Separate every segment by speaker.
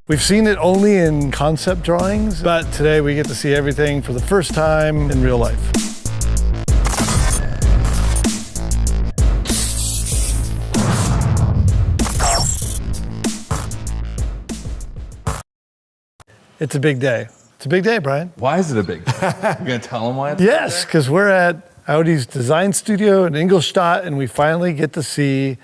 Speaker 1: We've seen it only in concept drawings, but today we get to see everything for the first time in real life. It's a big day. It's a big day, Brian.
Speaker 2: Why is it a big day? You're gonna tell them why it's
Speaker 1: Yes, because we're at Audi's design studio in Ingolstadt, and we finally get to see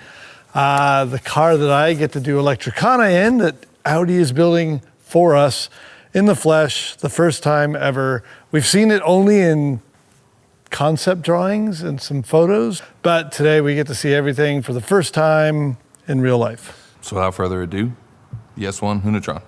Speaker 1: the car that I get to do Electricana in, that Audi is building for us in the flesh, the first time ever. We've seen it only in concept drawings and some photos, but today we get to see everything for the first time in real life.
Speaker 2: So without further ado, the S1 Hunatron.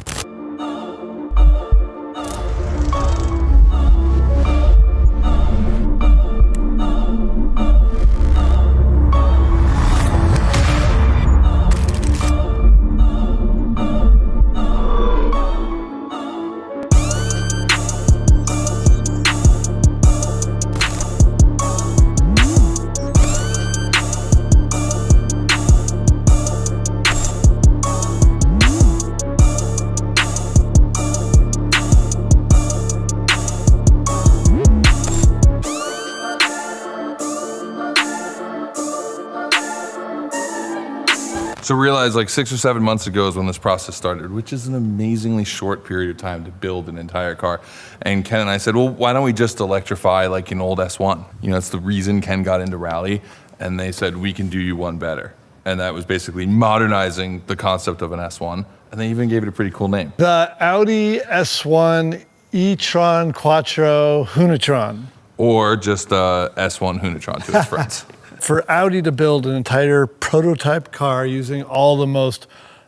Speaker 2: So realize like 6 or 7 months ago is when this process started, which is an amazingly short period of time to build an entire car. And Ken and I said, well, why don't we just electrify like an old S1? You know, it's the reason Ken got into rally. And they said, we can do you one better. And that was basically modernizing the concept of an S1. And they even gave it a pretty cool name.
Speaker 1: The Audi S1 e-tron Quattro Hunatron.
Speaker 2: Or just S1 Hunatron to its friends.
Speaker 1: For Audi to build an entire prototype car using all the most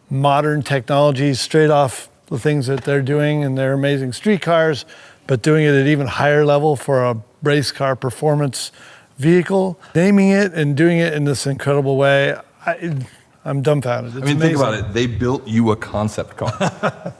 Speaker 1: modern technologies straight off the things that they're doing in their amazing street cars, but doing it at even higher level for a race car performance vehicle, naming it and doing it in this incredible way, I'm dumbfounded. It's amazing.
Speaker 2: Think about it. They built you a concept car.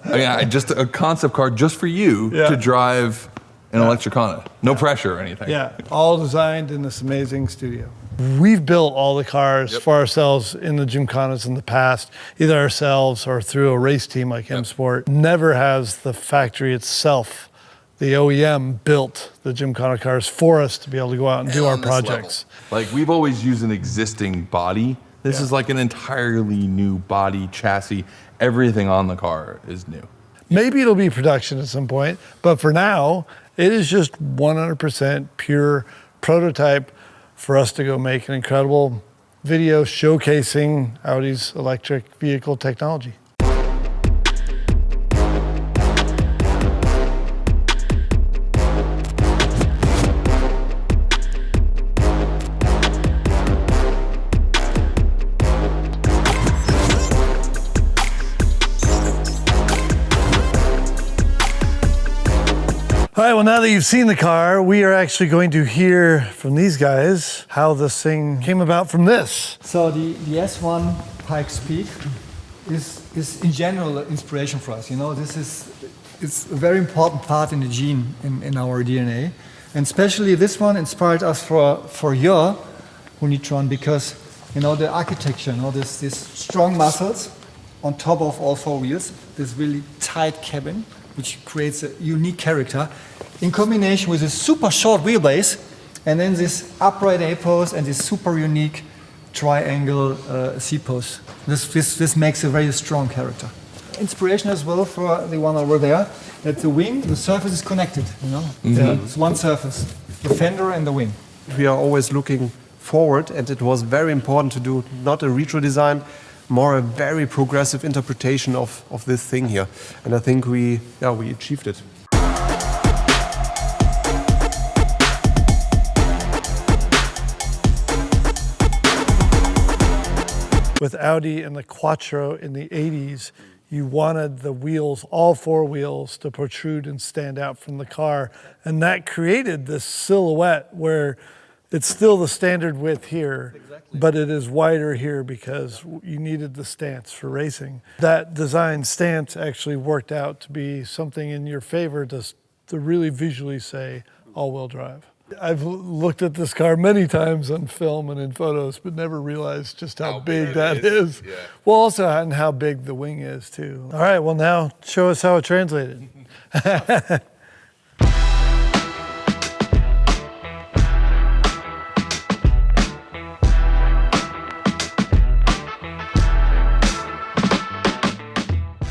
Speaker 2: Just a concept car just for you to drive an Electricana. No pressure or anything.
Speaker 1: Yeah, all designed in this amazing studio. We've built all the cars for ourselves in the Gymkhanas in the past, either ourselves or through a race team like M Sport. Never has the factory itself, the OEM, built the Gymkhana cars for us to be able to go out and do our projects.
Speaker 2: Like, we've always used an existing body. This is like an entirely new body, chassis. Everything on the car is new.
Speaker 1: Maybe it'll be production at some point, but for now, it is just 100% pure prototype for us to go make an incredible video showcasing Audi's electric vehicle technology. All right, well, now that you've seen the car, we are actually going to hear from these guys how this thing came about from this.
Speaker 3: So the S1 Pikes Peak is in general an inspiration for us. You know, it's a very important part in the gene in our DNA. And especially this one inspired us for your Hunatron because, you know, the architecture, you know, this strong muscles on top of all four wheels, this really tight cabin, which creates a unique character, in combination with a super short wheelbase, and then this upright A-post and this super unique triangle C-post. This makes a very strong character. Inspiration as well for the one over there, that the wing, the surface is connected, you know? It's one surface, the fender and the wing.
Speaker 4: We are always looking forward, and it was very important to do not a retro design, more a very progressive interpretation of this thing here. And I think we achieved it.
Speaker 1: With Audi and the Quattro in the 80s, you wanted the wheels, all four wheels, to protrude and stand out from the car. And that created this silhouette where it's still the standard width here, but it is wider here because you needed the stance for racing. That design stance actually worked out to be something in your favor to really visually say all-wheel drive. I've looked at this car many times on film and in photos, but never realized just how big that is.
Speaker 2: Yeah.
Speaker 1: Well, also and how big the wing is too. All right, well now show us how it translated.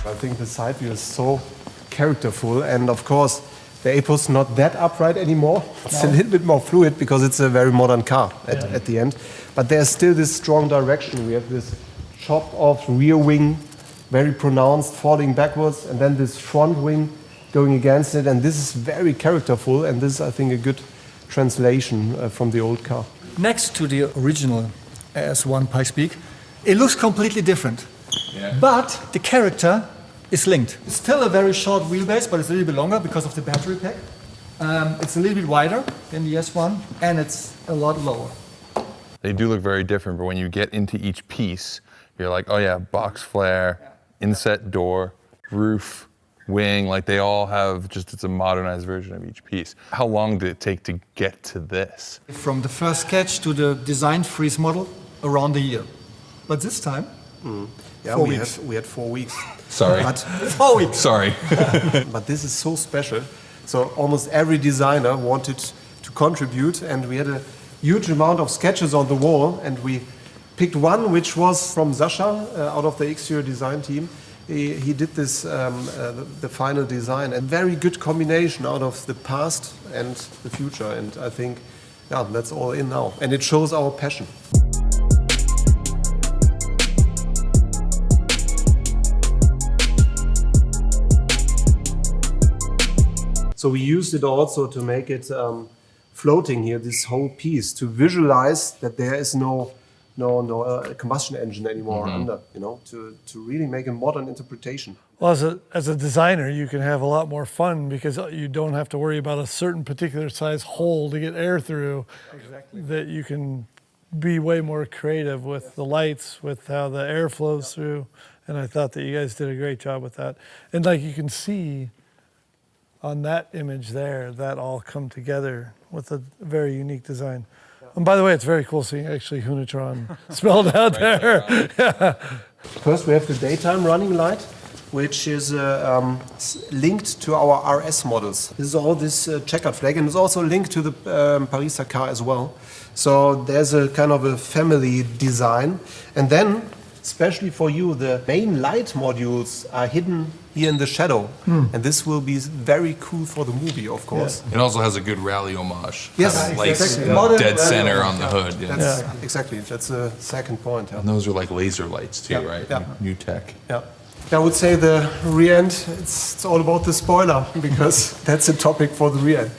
Speaker 4: I think the side view is so characterful, and of course the Apus not that upright anymore. It's a little bit more fluid because it's a very modern car at the end. But there's still this strong direction. We have this chop-off rear wing, very pronounced, falling backwards, and then this front wing going against it. And this is very characterful, and this is, I think, a good translation from the old car.
Speaker 3: Next to the original S1 Pikes Peak, it looks completely different.
Speaker 2: Yeah.
Speaker 3: But the character is linked. It's still a very short wheelbase, but it's a little bit longer because of the battery pack. It's a little bit wider than the S1, and it's a lot lower.
Speaker 2: They do look very different, but when you get into each piece, you're like, oh yeah, box flare, inset door, roof, wing, like they all have just, it's a modernized version of each piece. How long did it take to get to this?
Speaker 3: From the first sketch to the design freeze model, around a year. But this time,
Speaker 4: Yeah,
Speaker 3: 4 weeks.
Speaker 4: we had 4 weeks.
Speaker 2: Sorry.
Speaker 4: But
Speaker 3: 4 weeks.
Speaker 2: Sorry.
Speaker 4: But this is so special. So almost every designer wanted to contribute, and we had a huge amount of sketches on the wall, and we picked one which was from Sasha out of the exterior design team. He did this, the final design, a very good combination out of the past and the future, and I think, yeah, that's all in now, and it shows our passion. So we used it also to make it floating here, this whole piece, to visualize that there is no combustion engine anymore under, you know, to really make a modern interpretation.
Speaker 1: Well, as a designer, you can have a lot more fun because you don't have to worry about a certain particular size hole to get air through. Exactly. That you can be way more creative with the lights, with how the air flows through. And I thought that you guys did a great job with that. And like you can see on that image there, that all come together with a very unique design. And by the way, it's very cool seeing actually Hunatron spelled out there. Yeah.
Speaker 4: First, we have the daytime running light, which is linked to our RS models. This is all this checkered flag, and it's also linked to the Paris-Dakar as well. So there's a kind of a family design. And then, especially for you, the main light modules are hidden here in the shadow. And this will be very cool for the movie, of course.
Speaker 2: It also has a good rally homage.
Speaker 4: Yes,
Speaker 2: Having lights
Speaker 4: exactly.
Speaker 3: Modern
Speaker 2: dead
Speaker 3: rally
Speaker 2: center
Speaker 3: homage,
Speaker 2: on the hood. Yeah.
Speaker 4: That's, exactly, that's the second point. Yeah.
Speaker 2: And those are like laser lights too,
Speaker 4: Yeah,
Speaker 2: right?
Speaker 4: yeah.
Speaker 2: New tech.
Speaker 4: Yeah. I would say the rear end, it's all about the spoiler, because that's a topic for the rear end.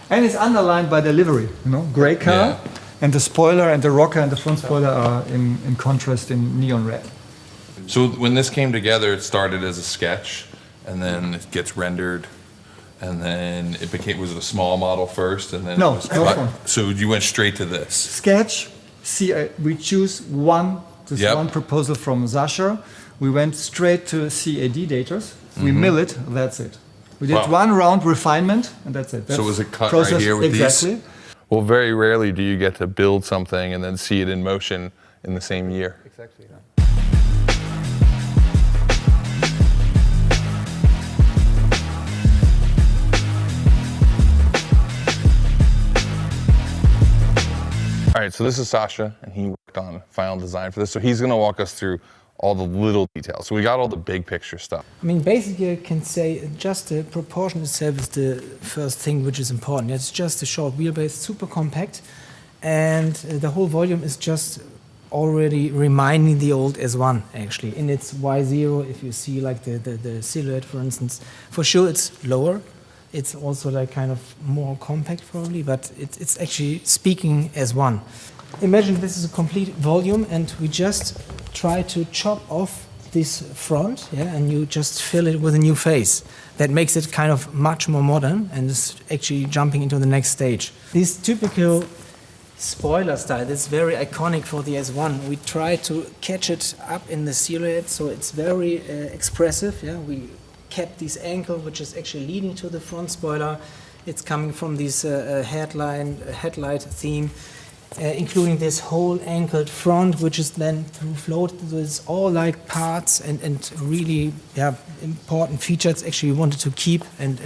Speaker 3: And it's underlined by the livery, you know, gray car,
Speaker 2: Yeah.
Speaker 3: and the spoiler and the rocker and the front spoiler are in contrast in neon red.
Speaker 2: So when this came together, it started as a sketch, and then it gets rendered, and then was it a small model first, and then
Speaker 3: No,
Speaker 2: it was
Speaker 3: no
Speaker 2: cut?
Speaker 3: one.
Speaker 2: So you went straight to this.
Speaker 3: Sketch, see, we choose one, this
Speaker 2: Yep.
Speaker 3: one proposal from Sasha. We went straight to CAD daters. We mill it, that's it. We did
Speaker 2: Wow.
Speaker 3: one round refinement, and that's it.
Speaker 2: So was it cut
Speaker 3: process,
Speaker 2: right here with
Speaker 3: exactly.
Speaker 2: these? Well, very rarely do you get to build something and then see it in motion in the same year.
Speaker 4: Exactly.
Speaker 2: All right, so this is Sasha, and he worked on final design for this. So he's going to walk us through all the little details. So we got all the big picture stuff.
Speaker 5: I mean, basically, I can say just the proportion itself is the first thing which is important. It's just a short wheelbase, super compact, and the whole volume is just already reminding the old S1, actually. In its Y0, if you see like the silhouette, for instance, for sure it's lower. It's also like kind of more compact probably, but it's actually speaking as one. Imagine this is a complete volume, and we just try to chop off this front, yeah, and you just fill it with a new face. That makes it kind of much more modern, and is actually jumping into the next stage. This typical spoiler style, that's very iconic for the S1. We try to catch it up in the silhouette, so it's very expressive. Yeah, we kept this angle, which is actually leading to the front spoiler. It's coming from this headlight theme, including this whole angled front, which is then through float. So it's all like parts and really important features actually we wanted to keep and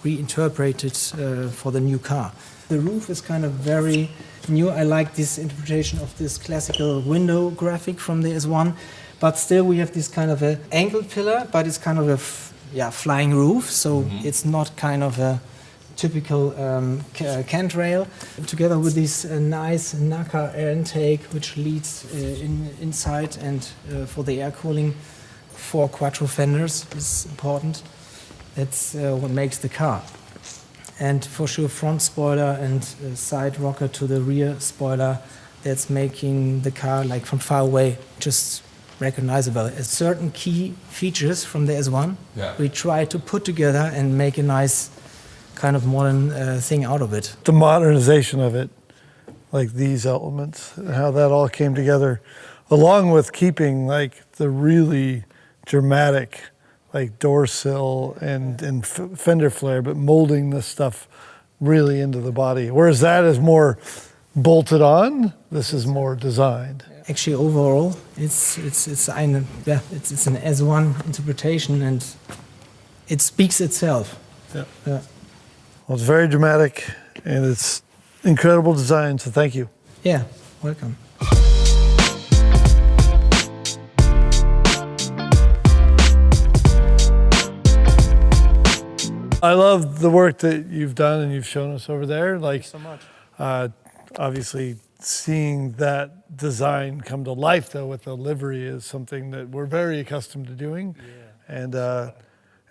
Speaker 5: reinterpret it for the new car. The roof is kind of very new. I like this interpretation of this classical window graphic from the S1, but still we have this kind of a angled pillar, but it's kind of a flying roof, so it's not kind of a typical cantrail. Together with this nice NACA air intake, which leads inside, and for the air cooling, 4 quattro fenders is important. That's what makes the car. And for sure, front spoiler and side rocker to the rear spoiler, that's making the car, like from far away, just recognizable. Certain key features from the S1, we try to put together and make a nice kind of modern thing out of it.
Speaker 1: The modernization of it, like these elements, and how that all came together, along with keeping like the really dramatic like door sill and fender flare, but molding this stuff really into the body. Whereas that is more bolted on, this is more designed.
Speaker 5: Actually, overall, it's an S1 interpretation, and it speaks itself.
Speaker 1: Yeah.
Speaker 5: Yeah.
Speaker 1: Well, it's very dramatic, and it's incredible design, so thank you.
Speaker 5: Yeah, welcome.
Speaker 1: I love the work that you've done and you've shown us over there. Like,
Speaker 5: so much.
Speaker 1: Obviously, seeing that design come to life, though, with the livery is something that we're very accustomed to doing. Yeah.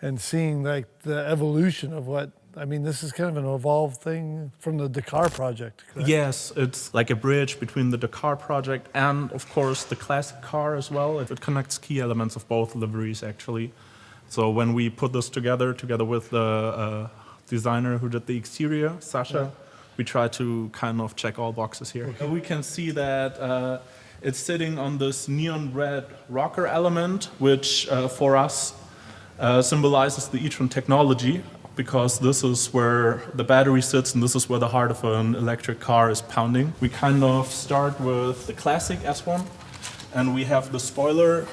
Speaker 1: And seeing like the evolution of what, I mean, this is kind of an evolved thing from the Dakar project, correct?
Speaker 6: Yes, it's like a bridge between the Dakar project and, of course, the classic car as well. It connects key elements of both liveries, actually. So when we put this together with the designer who did the exterior, Sasha, we try to kind of check all boxes here. Okay. We can see that it's sitting on this neon red rocker element, which for us symbolizes the e-tron technology, because this is where the battery sits and this is where the heart of an electric car is pounding. We kind of start with the classic S1, and we have the spoiler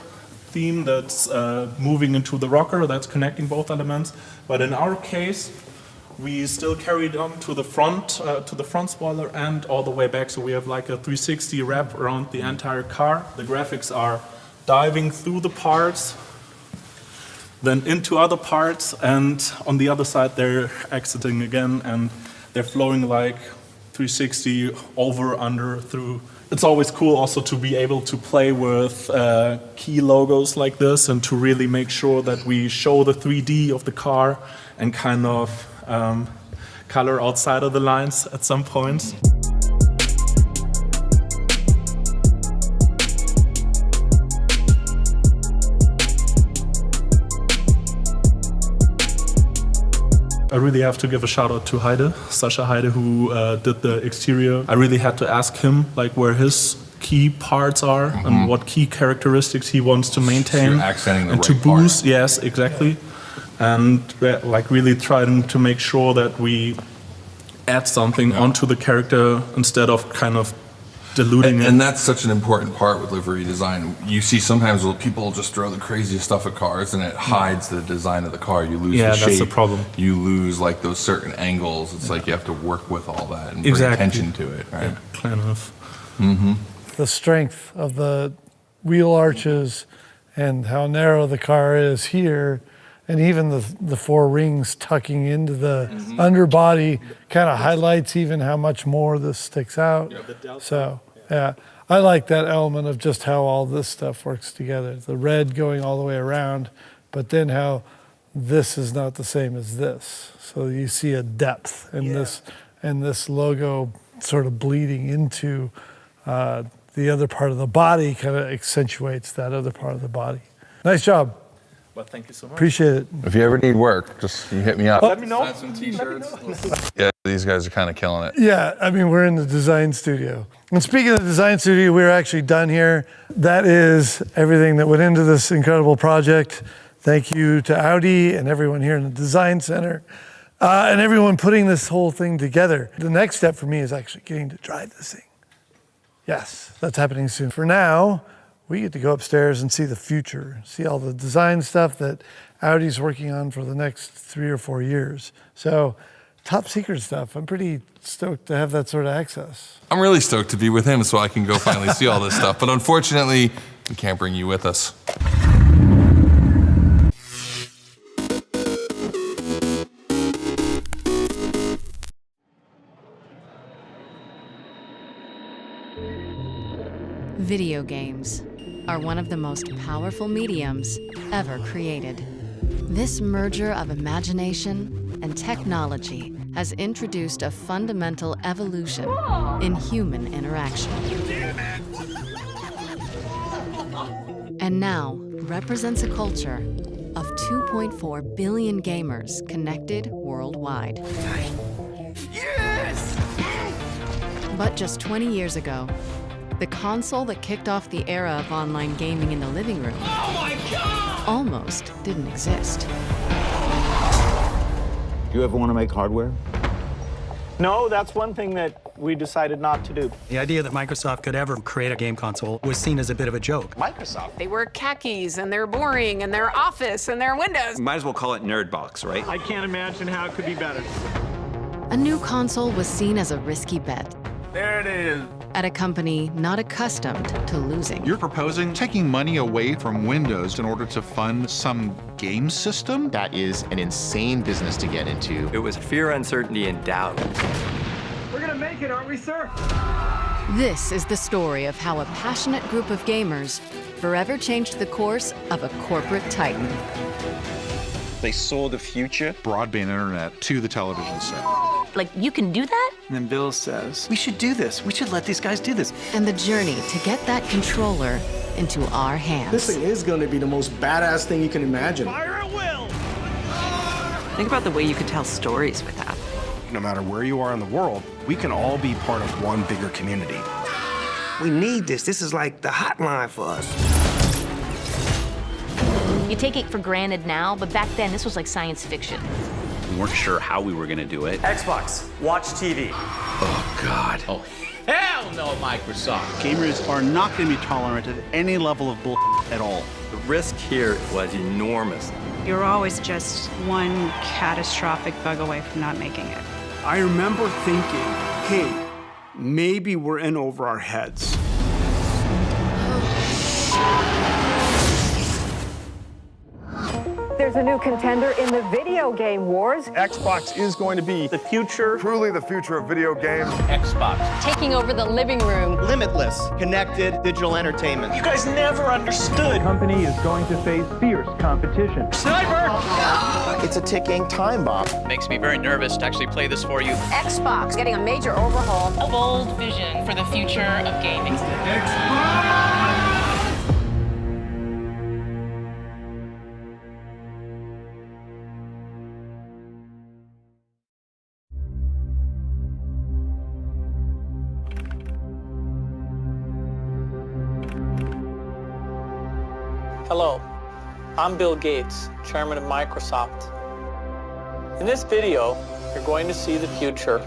Speaker 6: theme that's moving into the rocker, that's connecting both elements. But in our case, we still carried on to the front spoiler and all the way back. So we have like a 360 wrap around the entire car. The graphics are diving through the parts, then into other parts, and on the other side they're exiting again, and they're flowing like 360 over, under, through. It's always cool also to be able to play with key logos like this and to really make sure that we show the 3D of the car and kind of color outside of the lines at some points. I really have to give a shout out to Heide, Sascha Heide, who did the exterior. I really had to ask him like where his key parts are and what key characteristics he wants to maintain.
Speaker 2: So you're accenting the
Speaker 6: and
Speaker 2: right
Speaker 6: to boost,
Speaker 2: part.
Speaker 6: yes, exactly. And like really trying to make sure that we add something onto the character instead of kind of diluting it.
Speaker 2: And that's such an important part with livery design. You see sometimes people just throw the craziest stuff at cars and it hides the design of the car. You lose the shape.
Speaker 6: That's the problem.
Speaker 2: You lose like those certain angles. It's like you have to work with all that and bring
Speaker 6: Exactly.
Speaker 2: attention to it, right?
Speaker 6: Yeah, kind of.
Speaker 1: The strength of the wheel arches and how narrow the car is here, and even the 4 rings tucking into the underbody kind of highlights even how much more this sticks out.
Speaker 6: Yeah, the delta.
Speaker 1: So, yeah, I like that element of just how all this stuff works together. The red going all the way around, but then how this is not the same as this. So you see a depth in this logo sort of bleeding into the other part of the body, kind of accentuates that other part of the body. Nice job.
Speaker 6: Well, thank you so much.
Speaker 1: Appreciate it.
Speaker 2: If you ever need work, just you hit me up.
Speaker 6: Let me know.
Speaker 2: Sign some t-shirts. Yeah, these guys are kind of killing it.
Speaker 1: Yeah, I mean, we're in the design studio. And speaking of the design studio, we're actually done here. That is everything that went into this incredible project. Thank you to Audi and everyone here in the design center. and everyone putting this whole thing together. The next step for me is actually getting to drive this thing. Yes, that's happening soon. For now, we get to go upstairs and see the future, see all the design stuff that Audi's working on for the next 3 or 4 years. So top secret stuff. I'm pretty stoked to have that sort of access.
Speaker 2: I'm really stoked to be with him so I can go finally see all this stuff. But unfortunately, we can't bring you with us.
Speaker 7: Video games are one of the most powerful mediums ever created. This merger of imagination and technology has introduced a fundamental evolution in human interaction. And now represents a culture of 2.4 billion gamers connected worldwide. Yes! But just 20 years ago, the console that kicked off the era of online gaming in the living room almost didn't exist.
Speaker 8: You ever want to make hardware?
Speaker 9: No, that's one thing that we decided not to do.
Speaker 10: The idea that Microsoft could ever create a game console was seen as a bit of a joke.
Speaker 9: Microsoft?
Speaker 11: They wear khakis, and they're boring, and they're Office, and they're Windows.
Speaker 8: Might as well call it Nerdbox, right?
Speaker 9: I can't imagine how it could be better.
Speaker 7: A new console was seen as a risky bet
Speaker 9: There it is.
Speaker 7: at a company not accustomed to losing.
Speaker 12: You're proposing taking money away from Windows in order to fund some game system?
Speaker 13: That is an insane business to get into.
Speaker 14: It was fear, uncertainty, and doubt.
Speaker 9: We're gonna make it, aren't we, sir?
Speaker 7: This is the story of how a passionate group of gamers forever changed the course of a corporate titan.
Speaker 8: They saw the future.
Speaker 12: Broadband internet to the television set.
Speaker 11: Like, you can do that?
Speaker 10: And then Bill says, we should do this. We should let these guys do this.
Speaker 7: And the journey to get that controller into our hands.
Speaker 9: This thing is gonna be the most badass thing you can imagine. Fire at will!
Speaker 11: Think about the way you could tell stories with that.
Speaker 15: No matter where you are in the world, we can all be part of one bigger community.
Speaker 16: We need this. This is like the hotline for us.
Speaker 11: You take it for granted now, but back then, this was like science fiction.
Speaker 8: We weren't sure how we were going to do it.
Speaker 9: Xbox, watch TV.
Speaker 8: Oh, God. Oh, hell no, Microsoft.
Speaker 10: Gamers are not going to be tolerant of any level of bull at all.
Speaker 14: The risk here was enormous.
Speaker 11: You're always just one catastrophic bug away from not making it.
Speaker 9: I remember thinking, hey, maybe we're in over our heads.
Speaker 11: There's a new contender in the video game wars.
Speaker 9: Xbox is going to be the future.
Speaker 15: Truly the future of video games.
Speaker 8: Xbox.
Speaker 11: Taking over the living room.
Speaker 16: Limitless, connected digital entertainment.
Speaker 9: You guys never understood. The company is going to face fierce competition. Sniper!
Speaker 16: It's a ticking time bomb.
Speaker 8: Makes me very nervous to actually play this for you.
Speaker 11: Xbox getting a major overhaul. A bold vision for the future of gaming.
Speaker 9: Hello, I'm Bill Gates, chairman of Microsoft. In this video, you're going to see the future.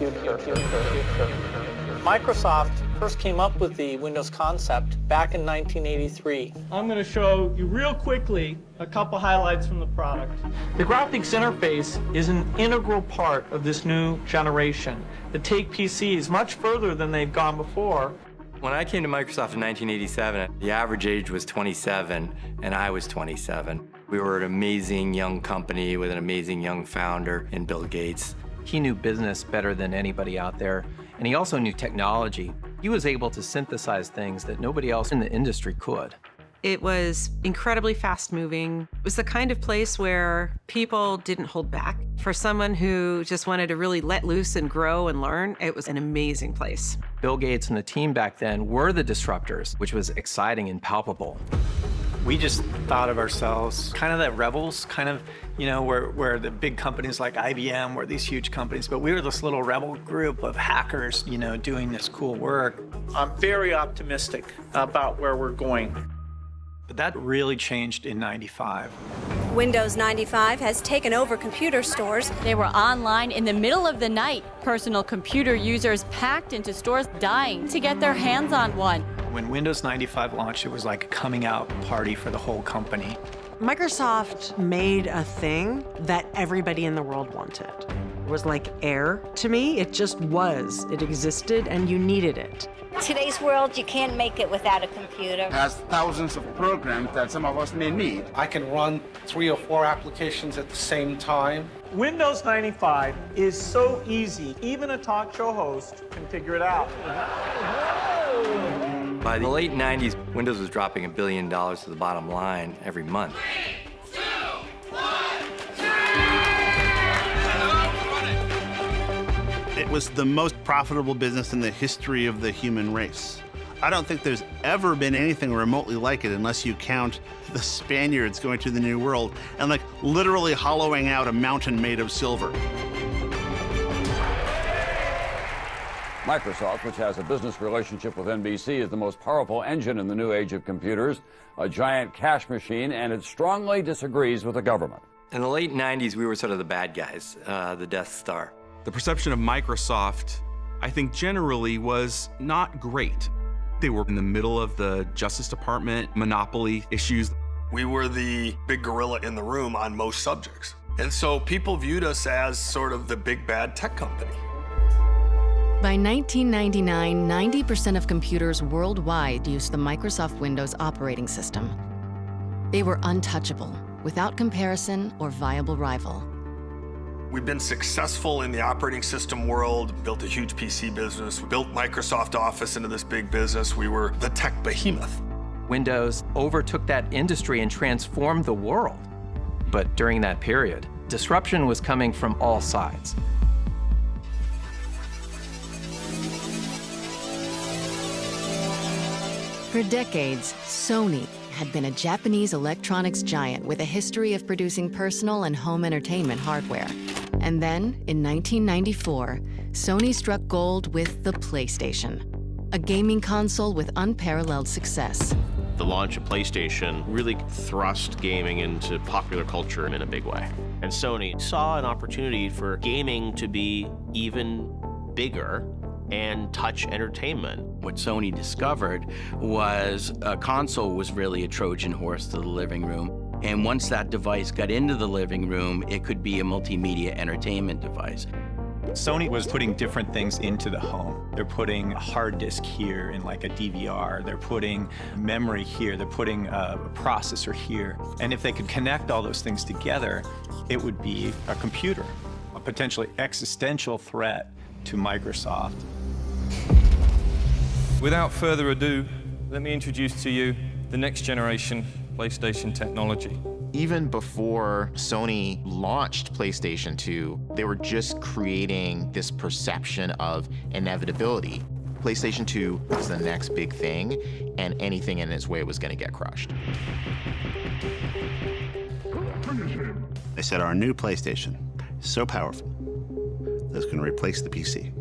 Speaker 9: Microsoft first came up with the Windows concept back in 1983. I'm going to show you real quickly a couple highlights from the product. The graphics interface is an integral part of this new generation that take PCs much further than they've gone before.
Speaker 14: When I came to Microsoft in 1987, the average age was 27, and I was 27. We were an amazing young company with an amazing young founder in Bill Gates.
Speaker 17: He knew business better than anybody out there, and he also knew technology. He was able to synthesize things that nobody else in the industry could.
Speaker 11: It was incredibly fast-moving. It was the kind of place where people didn't hold back. For someone who just wanted to really let loose and grow and learn, it was an amazing place.
Speaker 17: Bill Gates and the team back then were the disruptors, which was exciting and palpable.
Speaker 10: We just thought of ourselves kind of the rebels, kind of, you know, where the big companies like IBM were these huge companies, but we were this little rebel group of hackers, you know, doing this cool work.
Speaker 9: I'm very optimistic about where we're going.
Speaker 10: But that really changed in '95.
Speaker 18: Windows 95 has taken over computer stores.
Speaker 19: They were online in the middle of the night. Personal computer users packed into stores dying to get their hands on one.
Speaker 10: When Windows 95 launched, it was like a coming out party for the whole company.
Speaker 20: Microsoft made a thing that everybody in the world wanted. It was like air to me. It just was. It existed and you needed it.
Speaker 21: Today's world, you can't make it without a computer.
Speaker 22: It has thousands of programs that some of us may need.
Speaker 23: I can run 3 or 4 applications at the same time.
Speaker 9: Windows 95 is so easy, even a talk show host can figure it out.
Speaker 14: By the late 90s, Windows was dropping $1 billion to the bottom line every month.
Speaker 22: 3, 2, 1,
Speaker 24: It was the most profitable business in the history of the human race. I don't think there's ever been anything remotely like it unless you count the Spaniards going to the New World and like literally hollowing out a mountain made of silver.
Speaker 25: Microsoft, which has a business relationship with NBC, is the most powerful engine in the new age of computers, a giant cash machine, and it strongly disagrees with the government.
Speaker 14: In the late 90s, we were sort of the bad guys, the Death Star.
Speaker 15: The perception of Microsoft, I think generally was not great. They were in the middle of the Justice Department monopoly issues.
Speaker 26: We were the big gorilla in the room on most subjects. And so people viewed us as sort of the big bad tech company.
Speaker 7: By 1999, 90% of computers worldwide used the Microsoft Windows operating system. They were untouchable, without comparison or viable rival.
Speaker 26: We've been successful in the operating system world, built a huge PC business, built Microsoft Office into this big business. We were the tech behemoth.
Speaker 17: Windows overtook that industry and transformed the world. But during that period, disruption was coming from all sides.
Speaker 7: For decades, Sony had been a Japanese electronics giant with a history of producing personal and home entertainment hardware. And then, in 1994, Sony struck gold with the PlayStation, a gaming console with unparalleled success.
Speaker 27: The launch of PlayStation really thrust gaming into popular culture in a big way. And Sony saw an opportunity for gaming to be even bigger and touch entertainment.
Speaker 8: What Sony discovered was a console was really a Trojan horse to the living room. And once that device got into the living room, it could be a multimedia entertainment device.
Speaker 10: Sony was putting different things into the home. They're putting a hard disk here in like a DVR. They're putting memory here. They're putting a processor here. And if they could connect all those things together, it would be a computer, a potentially existential threat to Microsoft.
Speaker 28: Without further ado, let me introduce to you the next generation PlayStation technology.
Speaker 13: Even before Sony launched PlayStation 2, they were just creating this perception of inevitability. PlayStation 2 was the next big thing, and anything in its way was going to get crushed.
Speaker 24: They said our new PlayStation is so powerful that it's going to replace the PC.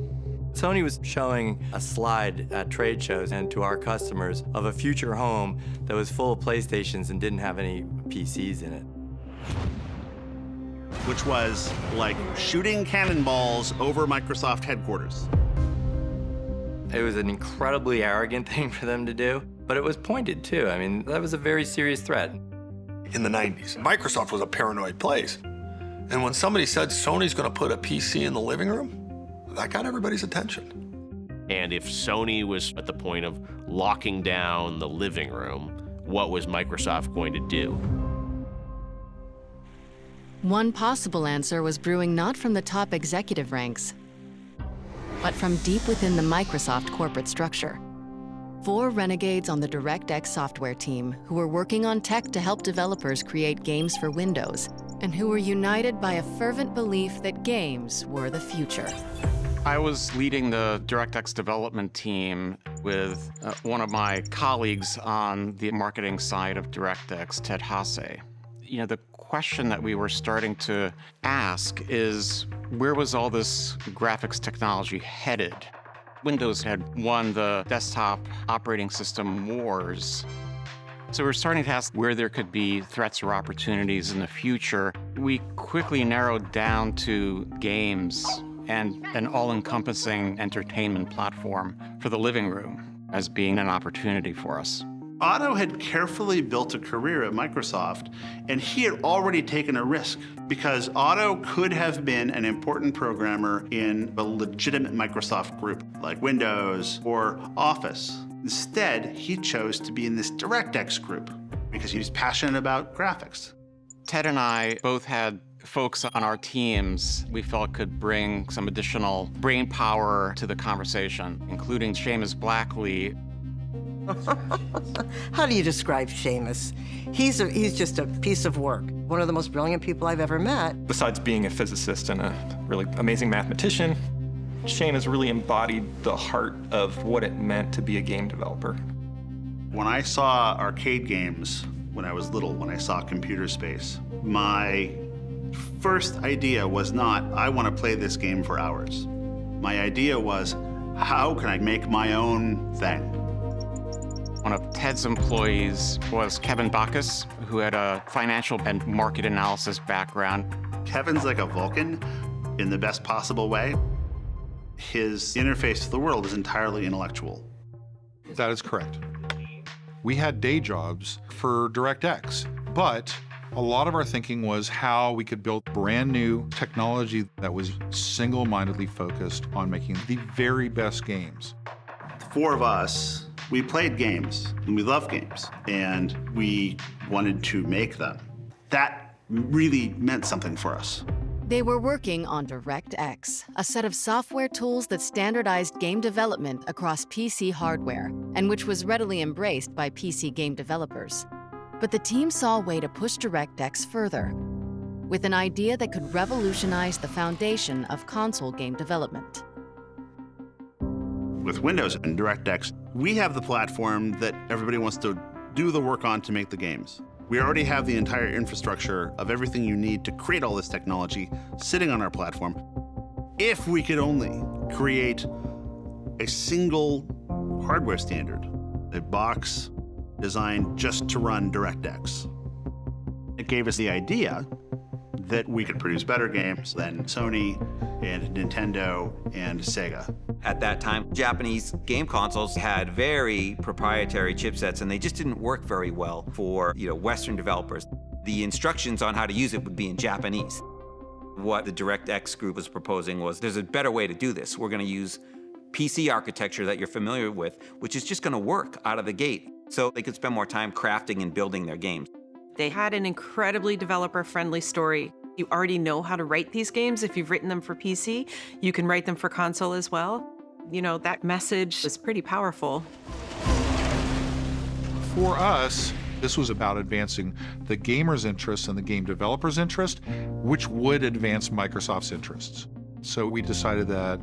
Speaker 14: Sony was showing a slide at trade shows and to our customers of a future home that was full of PlayStations and didn't have any PCs in it.
Speaker 24: Which was like shooting cannonballs over Microsoft headquarters.
Speaker 14: It was an incredibly arrogant thing for them to do, but it was pointed too. I mean, that was a very serious threat.
Speaker 26: In the 90s, Microsoft was a paranoid place. And when somebody said Sony's going to put a PC in the living room, that got everybody's attention.
Speaker 27: And if Sony was at the point of locking down the living room, what was Microsoft going to do?
Speaker 7: One possible answer was brewing not from the top executive ranks, but from deep within the Microsoft corporate structure. 4 renegades on the DirectX software team who were working on tech to help developers create games for Windows, and who were united by a fervent belief that games were the future.
Speaker 29: I was leading the DirectX development team with one of my colleagues on the marketing side of DirectX, Ted Hasse. You know, the question that we were starting to ask is, where was all this graphics technology headed? Windows had won the desktop operating system wars. So we're starting to ask where there could be threats or opportunities in the future. We quickly narrowed down to games and an all-encompassing entertainment platform for the living room as being an opportunity for us.
Speaker 24: Otto had carefully built a career at Microsoft, and he had already taken a risk because Otto could have been an important programmer in a legitimate Microsoft group like Windows or Office. Instead, he chose to be in this DirectX group because he was passionate about graphics.
Speaker 29: Ted and I both had folks on our teams we felt could bring some additional brain power to the conversation, including Seamus Blackley.
Speaker 1: How do you describe Seamus? He's just a piece of work. One of the most brilliant people I've ever met.
Speaker 2: Besides being a physicist and a really amazing mathematician, Seamus really embodied the heart of what it meant to be a game developer.
Speaker 24: When I saw arcade games when I was little, when I saw Computer Space, my first idea was not, I want to play this game for hours. My idea was, how can I make my own thing?
Speaker 29: One of Ted's employees was Kevin Bacchus, who had a financial and market analysis background.
Speaker 24: Kevin's like a Vulcan in the best possible way. His interface to the world is entirely intellectual.
Speaker 3: That is correct. We had day jobs for DirectX, but a lot of our thinking was how we could build brand new technology that was single-mindedly focused on making the very best games.
Speaker 24: The four of us, we played games, and we love games, and we wanted to make them. That really meant something for us.
Speaker 7: They were working on DirectX, a set of software tools that standardized game development across PC hardware, and which was readily embraced by PC game developers. But the team saw a way to push DirectX further, with an idea that could revolutionize the foundation of console game development.
Speaker 24: With Windows and DirectX, we have the platform that everybody wants to do the work on to make the games. We already have the entire infrastructure of everything you need to create all this technology sitting on our platform. If we could only create a single hardware standard, a box designed just to run DirectX. It gave us the idea that we could produce better games than Sony and Nintendo and Sega.
Speaker 4: At that time, Japanese game consoles had very proprietary chipsets, and they just didn't work very well for, Western developers. The instructions on how to use it would be in Japanese. What the DirectX group was proposing was, there's a better way to do this. We're going to use PC architecture that you're familiar with, which is just going to work out of the gate, so they could spend more time crafting and building their games.
Speaker 5: They had an incredibly developer-friendly story. You already know how to write these games. If you've written them for PC, you can write them for console as well. That message is pretty powerful.
Speaker 3: For us, this was about advancing the gamer's interests and the game developer's interest, which would advance Microsoft's interests. So we decided that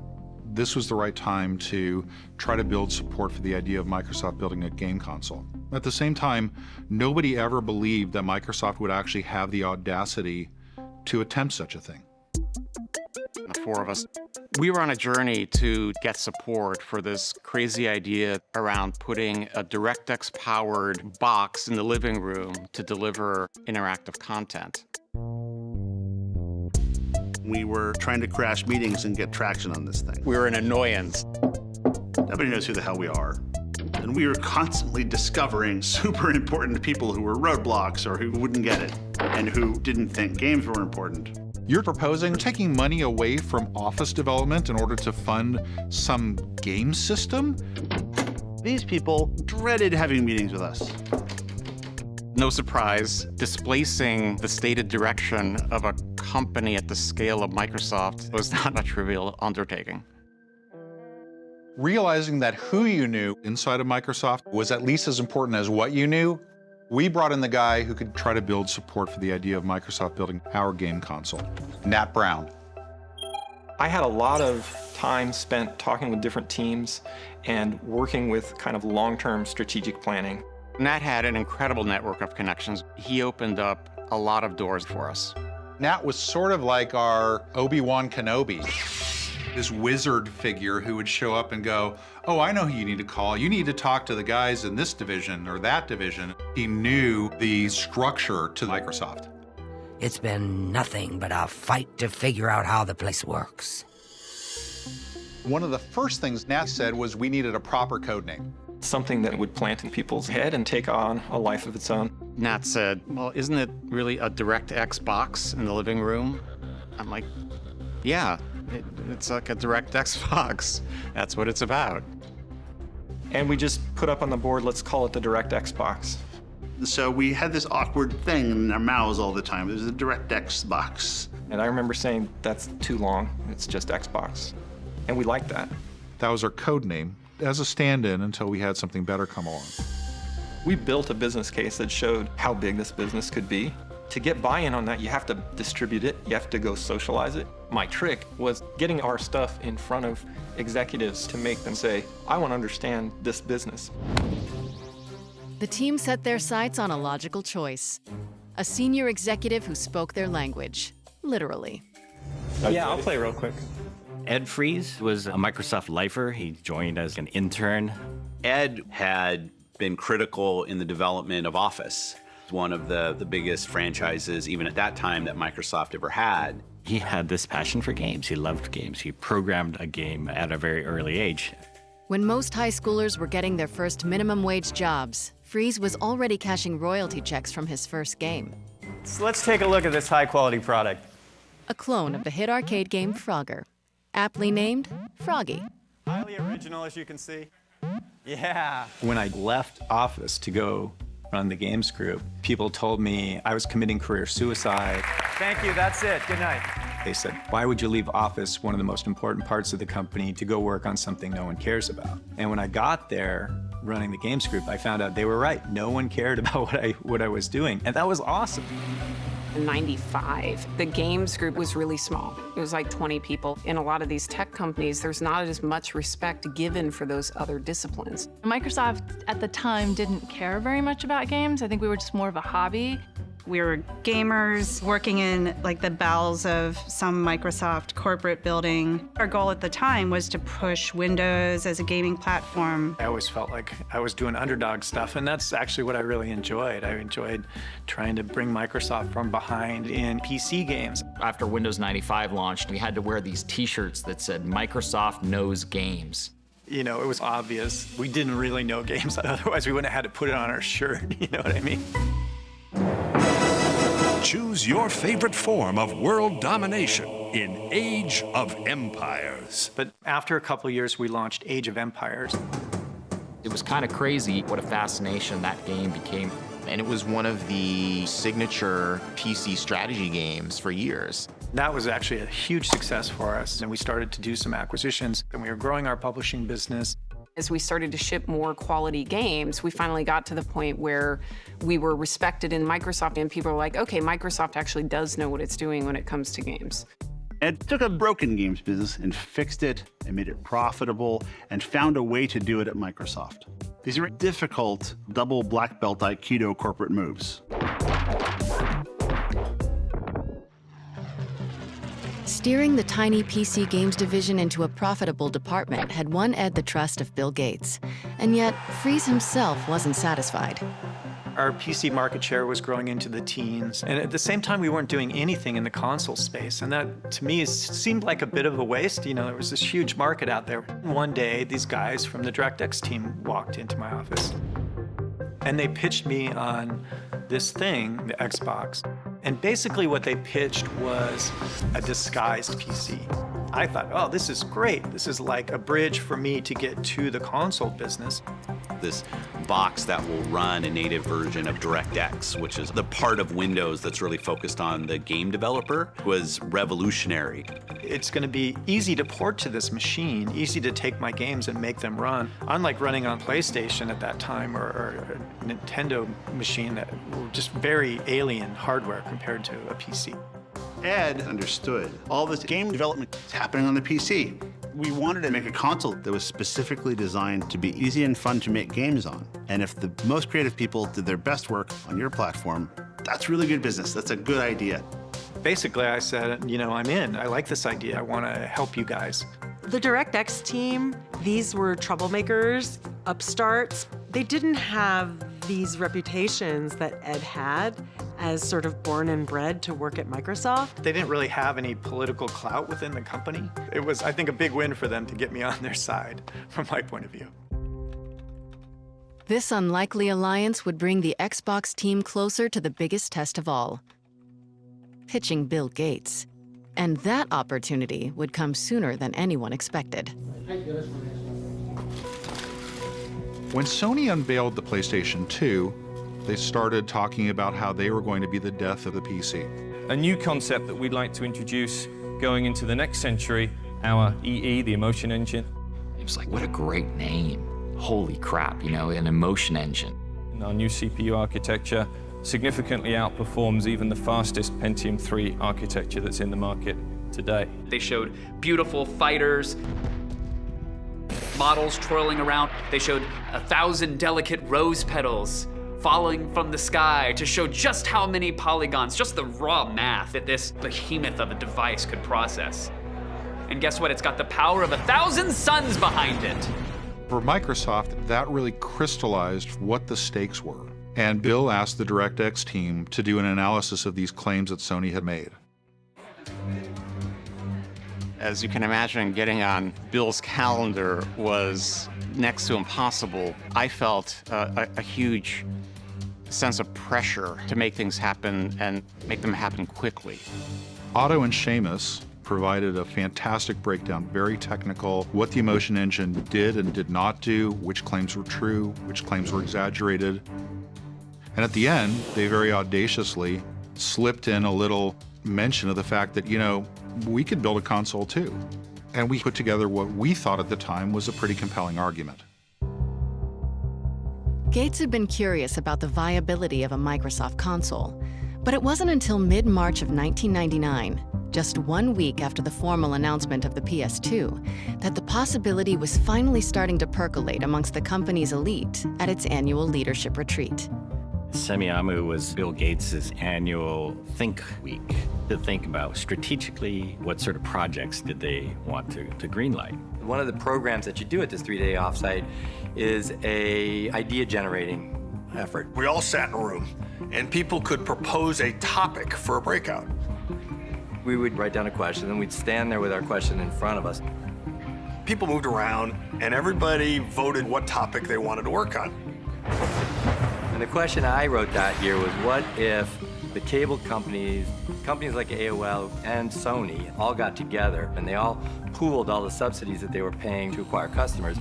Speaker 3: this was the right time to try to build support for the idea of Microsoft building a game console. At the same time, nobody ever believed that Microsoft would actually have the audacity to attempt such a thing.
Speaker 29: The four of us, we were on a journey to get support for this crazy idea around putting a DirectX-powered box in the living room to deliver interactive content.
Speaker 24: We were trying to crash meetings and get traction on this thing.
Speaker 29: We were an annoyance.
Speaker 24: Nobody knows who the hell we are. And we were constantly discovering super important people who were roadblocks or who wouldn't get it and who didn't think games were important.
Speaker 3: You're proposing taking money away from Office development in order to fund some game system?
Speaker 24: These people dreaded having meetings with us.
Speaker 29: No surprise, displacing the stated direction of a company at the scale of Microsoft was not a trivial undertaking.
Speaker 3: Realizing that who you knew inside of Microsoft was at least as important as what you knew, we brought in the guy who could try to build support for the idea of Microsoft building our game console, Nat Brown.
Speaker 2: I had a lot of time spent talking with different teams and working with kind of long-term strategic planning.
Speaker 29: Nat had an incredible network of connections. He opened up a lot of doors for us.
Speaker 3: Nat was sort of like our Obi-Wan Kenobi. This wizard figure who would show up and go, oh, I know who you need to call. You need to talk to the guys in this division or that division. He knew the structure to Microsoft.
Speaker 6: It's been nothing but a fight to figure out how the place works.
Speaker 3: One of the first things Nat said was we needed a proper code name.
Speaker 2: Something that would plant in people's head and take on a life of its own.
Speaker 29: Nat said, well, isn't it really a DirectX box in the living room? I'm like, yeah, it's like a DirectX box. That's what it's about.
Speaker 2: And we just put up on the board, let's call it the DirectX box.
Speaker 24: So we had this awkward thing in our mouths all the time. It was the DirectX box.
Speaker 2: And I remember saying, that's too long, it's just Xbox. And we liked that.
Speaker 3: That was our code name as a stand-in until we had something better come along.
Speaker 2: We built a business case that showed how big this business could be. To get buy-in on that, you have to distribute it, you have to go socialize it. My trick was getting our stuff in front of executives to make them say, I want to understand this business.
Speaker 7: The team set their sights on a logical choice. A senior executive who spoke their language, literally.
Speaker 10: Yeah, I'll play real quick.
Speaker 11: Ed Fries was a Microsoft lifer. He joined as an intern.
Speaker 12: Ed had been critical in the development of Office, one of the biggest franchises, even at that time, that Microsoft ever had.
Speaker 11: He had this passion for games. He loved games. He programmed a game at a very early age.
Speaker 7: When most high schoolers were getting their first minimum wage jobs, Fries was already cashing royalty checks from his first game.
Speaker 10: So let's take a look at this high-quality product.
Speaker 7: A clone of the hit arcade game Frogger, aptly named Froggy.
Speaker 10: Highly original, as you can see. Yeah. When I left Office to go run the games group, people told me I was committing career suicide. Thank you, that's it. Good night. They said, why would you leave Office, one of the most important parts of the company, to go work on something no one cares about? And when I got there, running the games group, I found out they were right. No one cared about what I was doing, and that was awesome.
Speaker 16: In '95, the games group was really small. It was like 20 people. In a lot of these tech companies, there's not as much respect given for those other disciplines.
Speaker 18: Microsoft at the time didn't care very much about games. I think we were just more of a hobby.
Speaker 19: We were gamers working in like the bowels of some Microsoft corporate building. Our goal at the time was to push Windows as a gaming platform.
Speaker 10: I always felt like I was doing underdog stuff, and that's actually what I really enjoyed. I enjoyed trying to bring Microsoft from behind in PC games.
Speaker 20: After Windows 95 launched, we had to wear these t-shirts that said, Microsoft knows games.
Speaker 10: You know, it was obvious. We didn't really know games, otherwise we wouldn't have had to put it on our shirt, you know what I mean?
Speaker 21: Choose your favorite form of world domination in Age of Empires.
Speaker 10: But after a couple of years, we launched Age of Empires.
Speaker 20: It was kind of crazy what a fascination that game became.
Speaker 13: And it was one of the signature PC strategy games for years.
Speaker 10: That was actually a huge success for us, and we started to do some acquisitions, and we were growing our publishing business.
Speaker 16: As we started to ship more quality games, we finally got to the point where we were respected in Microsoft, and people were like, okay, Microsoft actually does know what it's doing when it comes to games.
Speaker 24: Ed took a broken games business and fixed it and made it profitable and found a way to do it at Microsoft. These are difficult double black belt Aikido corporate moves.
Speaker 7: Steering the tiny PC games division into a profitable department had won Ed the trust of Bill Gates. And yet, Fries himself wasn't satisfied.
Speaker 10: Our PC market share was growing into the teens, and at the same time, we weren't doing anything in the console space, and that, to me, seemed like a bit of a waste. You know, there was this huge market out there. One day, these guys from the DirectX team walked into my office, and they pitched me on this thing, the Xbox. And basically what they pitched was a disguised PC. I thought, oh, this is great. This is like a bridge for me to get to the console business.
Speaker 4: This box that will run a native version of DirectX, which is the part of Windows that's really focused on the game developer, was revolutionary.
Speaker 10: It's going to be easy to port to this machine, easy to take my games and make them run. Unlike running on PlayStation at that time or a Nintendo machine that were just very alien hardware compared to a PC.
Speaker 24: Ed understood all this game development is happening on the PC. We wanted to make a console that was specifically designed to be easy and fun to make games on. And if the most creative people did their best work on your platform, that's really good business. That's a good idea.
Speaker 10: Basically, I said, you know, I'm in. I like this idea. I want to help you guys.
Speaker 5: The DirectX team, these were troublemakers, upstarts. They didn't have these reputations that Ed had as sort of born and bred to work at Microsoft.
Speaker 10: They didn't really have any political clout within the company. It was, I think, a big win for them to get me on their side, from my point of view.
Speaker 7: This unlikely alliance would bring the Xbox team closer to the biggest test of all, pitching Bill Gates. And that opportunity would come sooner than anyone expected.
Speaker 3: When Sony unveiled the PlayStation 2, they started talking about how they were going to be the death of the PC.
Speaker 8: A new concept that we'd like to introduce going into the next century, our EE, the emotion engine.
Speaker 20: It was like, what a great name. Holy crap, you know, an emotion engine.
Speaker 8: And our new CPU architecture significantly outperforms even the fastest Pentium 3 architecture that's in the market today.
Speaker 9: They showed beautiful fighters, models twirling around. They showed 1,000 delicate rose petals falling from the sky to show just how many polygons, just the raw math that this behemoth of a device could process. And guess what? It's got the power of 1,000 suns behind it.
Speaker 3: For Microsoft, that really crystallized what the stakes were. And Bill asked the DirectX team to do an analysis of these claims that Sony had made.
Speaker 29: As you can imagine, getting on Bill's calendar was next to impossible. I felt a huge sense of pressure to make things happen and make them happen quickly.
Speaker 3: Otto and Seamus provided a fantastic breakdown, very technical, what the emotion engine did and did not do, which claims were true, which claims were exaggerated. And at the end, they very audaciously slipped in a little mention of the fact that, you know, we could build a console too. And we put together what we thought at the time was a pretty compelling argument.
Speaker 7: Gates had been curious about the viability of a Microsoft console, but it wasn't until mid-March of 1999, just 1 week after the formal announcement of the PS2, that the possibility was finally starting to percolate amongst the company's elite at its annual leadership retreat.
Speaker 11: Semiamu was Bill Gates' annual Think Week to think about strategically what sort of projects did they want to greenlight.
Speaker 14: One of the programs that you do at this 3-day offsite is a idea generating effort.
Speaker 26: We all sat in a room and people could propose a topic for a breakout.
Speaker 14: We would write down a question and we'd stand there with our question in front of us.
Speaker 26: People moved around and everybody voted what topic they wanted to work on.
Speaker 14: And the question I wrote that year was, what if the cable companies like AOL and Sony all got together and they all pooled all the subsidies that they were paying to acquire customers?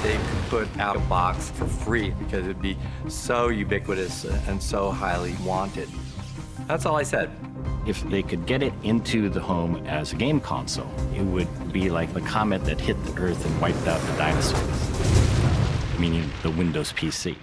Speaker 14: They could put out a box for free because it would be so ubiquitous and so highly wanted. That's all I said.
Speaker 11: If they could get it into the home as a game console, it would be like the comet that hit the Earth and wiped out the dinosaurs, meaning the Windows PC.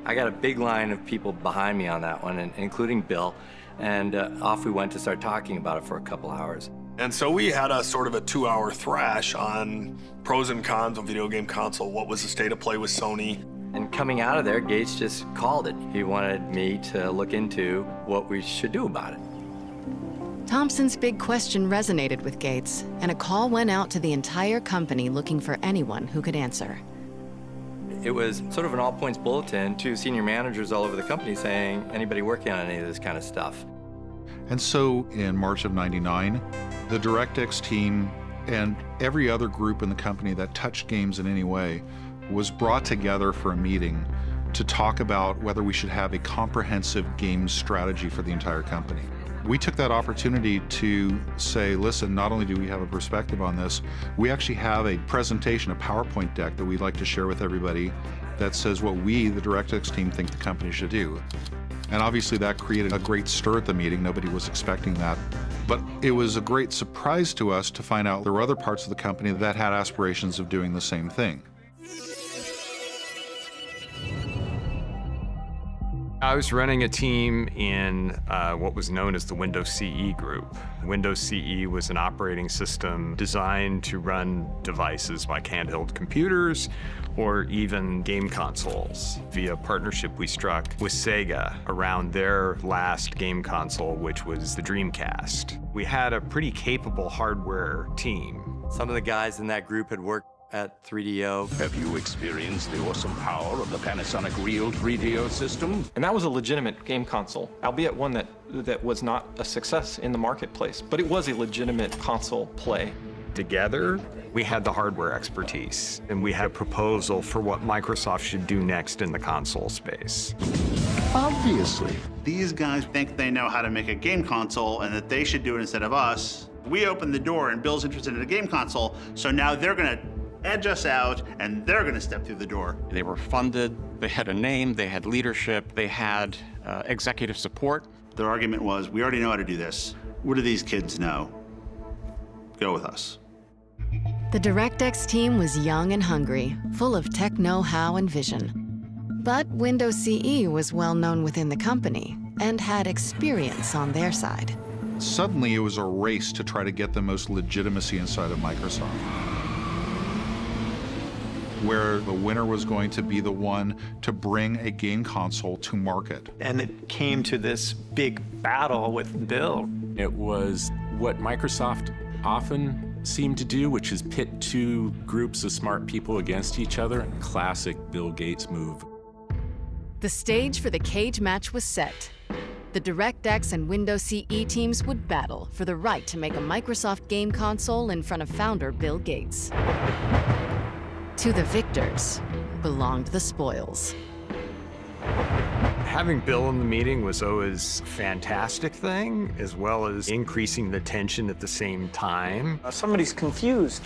Speaker 14: I got a big line of people behind me on that one, including Bill, and off we went to start talking about it for a couple hours.
Speaker 26: And so we had a sort of a 2-hour thrash on pros and cons of video game console, what was the state of play with Sony.
Speaker 14: And coming out of there, Gates just called it. He wanted me to look into what we should do about it.
Speaker 7: Thompson's big question resonated with Gates, and a call went out to the entire company looking for anyone who could answer.
Speaker 14: It was sort of an all-points bulletin to senior managers all over the company saying, anybody working on any of this kind of stuff.
Speaker 3: And so in March of '99, the DirectX team and every other group in the company that touched games in any way was brought together for a meeting to talk about whether we should have a comprehensive games strategy for the entire company. We took that opportunity to say, listen, not only do we have a perspective on this, we actually have a presentation, a PowerPoint deck that we'd like to share with everybody that says what we, the DirectX team, think the company should do. And obviously that created a great stir at the meeting. Nobody was expecting that. But it was a great surprise to us to find out there were other parts of the company that had aspirations of doing the same thing.
Speaker 1: I was running a team in what was known as the Windows CE group. Windows CE was an operating system designed to run devices like handheld computers or even game consoles via a partnership we struck with Sega around their last game console, which was the Dreamcast. We had a pretty capable hardware team.
Speaker 14: Some of the guys in that group had worked at 3DO.
Speaker 21: Have you experienced the awesome power of the Panasonic Real 3DO system?
Speaker 2: And that was a legitimate game console, albeit one that was not a success in the marketplace, but it was a legitimate console play.
Speaker 1: Together, we had the hardware expertise, and we had a proposal for what Microsoft should do next in the console space.
Speaker 24: Obviously. These guys think they know how to make a game console and that they should do it instead of us. We opened the door and Bill's interested in a game console, so now they're gonna edge us out and they're gonna step through the door.
Speaker 29: They were funded, they had a name, they had leadership, they had executive support.
Speaker 24: Their argument was, we already know how to do this. What do these kids know? Go with us.
Speaker 7: The DirectX team was young and hungry, full of tech know-how and vision. But Windows CE was well known within the company and had experience on their side.
Speaker 3: Suddenly, it was a race to try to get the most legitimacy inside of Microsoft, where the winner was going to be the one to bring a game console to market.
Speaker 10: And it came to this big battle with Bill.
Speaker 6: It was what Microsoft often seemed to do, which is pit two groups of smart people against each other. Classic Bill Gates move.
Speaker 7: The stage for the cage match was set. The DirectX and Windows CE teams would battle for the right to make a Microsoft game console in front of founder Bill Gates. To the victors belonged the spoils.
Speaker 1: Having Bill in the meeting was always a fantastic thing, as well as increasing the tension at the same time.
Speaker 10: Somebody's confused.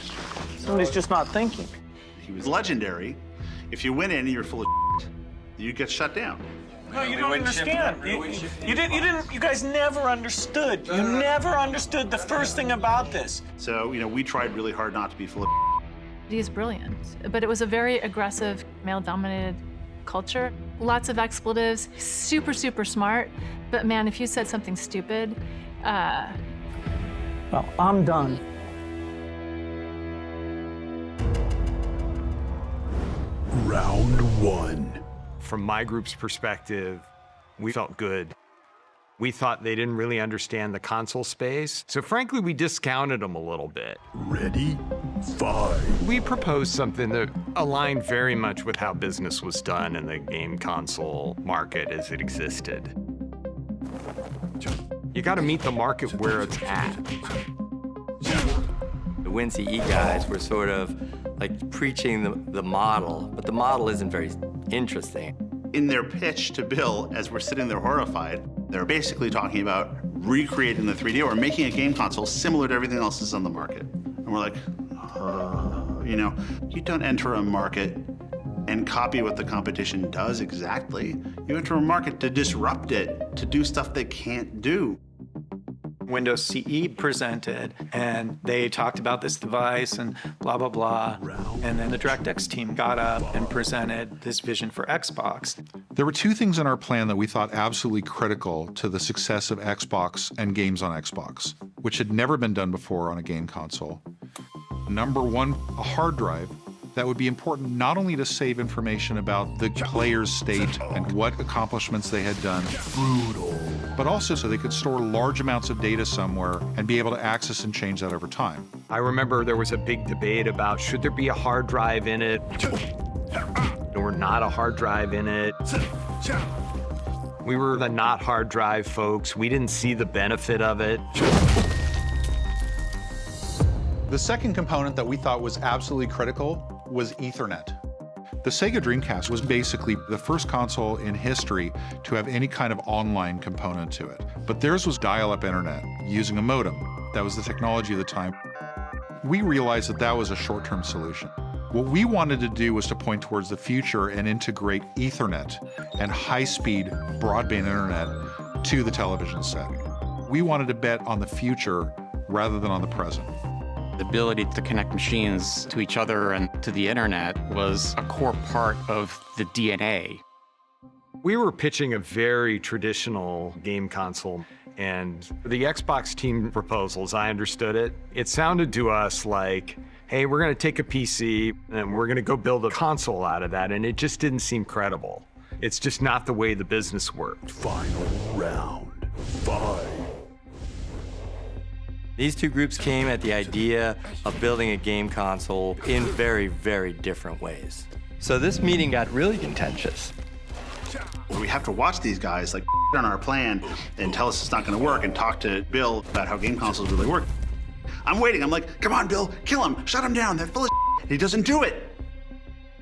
Speaker 10: Somebody's just not thinking.
Speaker 24: He was legendary. If you went in and you're full of shit, you get shut down.
Speaker 10: No, you don't understand. You guys never understood. You never understood the first thing about this.
Speaker 24: So, we tried really hard not to be full of
Speaker 18: He is brilliant, but it was a very aggressive, male-dominated culture. Lots of expletives, super, super smart. But man, if you said something stupid,
Speaker 10: Well, I'm done.
Speaker 21: Round one.
Speaker 1: From my group's perspective, we felt good. We thought they didn't really understand the console space, so frankly, we discounted them a little bit.
Speaker 21: Ready? Five.
Speaker 1: We proposed something that aligned very much with how business was done in the game console market as it existed. You gotta meet the market where it's at.
Speaker 14: The WinCE guys were sort of like preaching the model, but the model isn't very interesting.
Speaker 24: In their pitch to Bill, as we're sitting there horrified, they're basically talking about recreating the 3D or making a game console similar to everything else that's on the market. And we're like, you don't enter a market and copy what the competition does exactly. You enter a market to disrupt it, to do stuff they can't do.
Speaker 10: Windows CE presented, and they talked about this device and blah, blah, blah. And then the DirectX team got up and presented this vision for Xbox.
Speaker 3: There were two things in our plan that we thought absolutely critical to the success of Xbox and games on Xbox, which had never been done before on a game console. Number one, a hard drive that would be important not only to save information about the player's state and what accomplishments they had done, but also so they could store large amounts of data somewhere and be able to access and change that over time.
Speaker 1: I remember there was a big debate about should there be a hard drive in it or not a hard drive in it. We were the not hard drive folks. We didn't see the benefit of it.
Speaker 3: The second component that we thought was absolutely critical was Ethernet. The Sega Dreamcast was basically the first console in history to have any kind of online component to it. But theirs was dial-up internet using a modem. That was the technology of the time. We realized that that was a short-term solution. What we wanted to do was to point towards the future and integrate Ethernet and high-speed broadband internet to the television set. We wanted to bet on the future rather than on the present.
Speaker 29: The ability to connect machines to each other and to the internet was a core part of the DNA.
Speaker 1: We were pitching a very traditional game console, and the Xbox team proposal, as I understood it, it sounded to us like, hey, we're gonna take a PC and we're gonna go build a console out of that, and it just didn't seem credible. It's just not the way the business worked.
Speaker 21: Final round, fight.
Speaker 14: These two groups came at the idea of building a game console in very, very different ways. So this meeting got really contentious.
Speaker 24: We have to watch these guys like on our plan and tell us it's not going to work and talk to Bill about how game consoles really work. I'm waiting. I'm like, come on, Bill, kill him, shut him down. They're full of shit. He doesn't do it.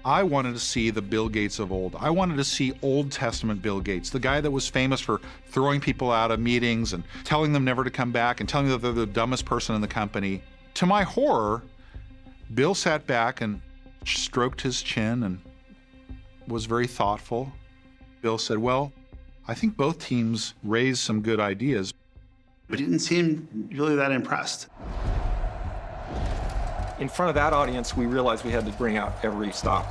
Speaker 3: I wanted to see the Bill Gates of old. I wanted to see Old Testament Bill Gates, the guy that was famous for throwing people out of meetings and telling them never to come back and telling them that they're the dumbest person in the company. To my horror, Bill sat back and stroked his chin and was very thoughtful. Bill said, well, I think both teams raised some good ideas.
Speaker 24: But he didn't seem really that impressed.
Speaker 2: In front of that audience, we realized we had to bring out every stop.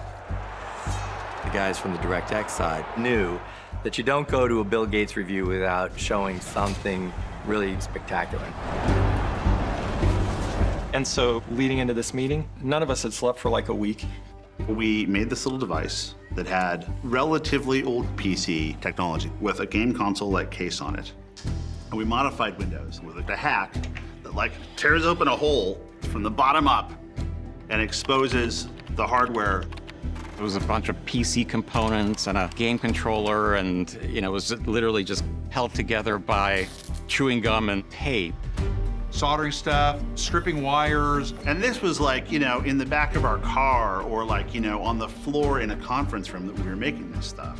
Speaker 14: The guys from the DirectX side knew that you don't go to a Bill Gates review without showing something really spectacular.
Speaker 2: And so leading into this meeting, none of us had slept for like a week.
Speaker 24: We made this little device that had relatively old PC technology with a game console-like case on it. And we modified Windows with a hack that like tears open a hole from the bottom up and exposes the hardware.
Speaker 29: It was a bunch of PC components and a game controller, and it was literally just held together by chewing gum and tape.
Speaker 3: Soldering stuff, stripping wires.
Speaker 24: And this was like, in the back of our car or like, on the floor in a conference room that we were making this stuff.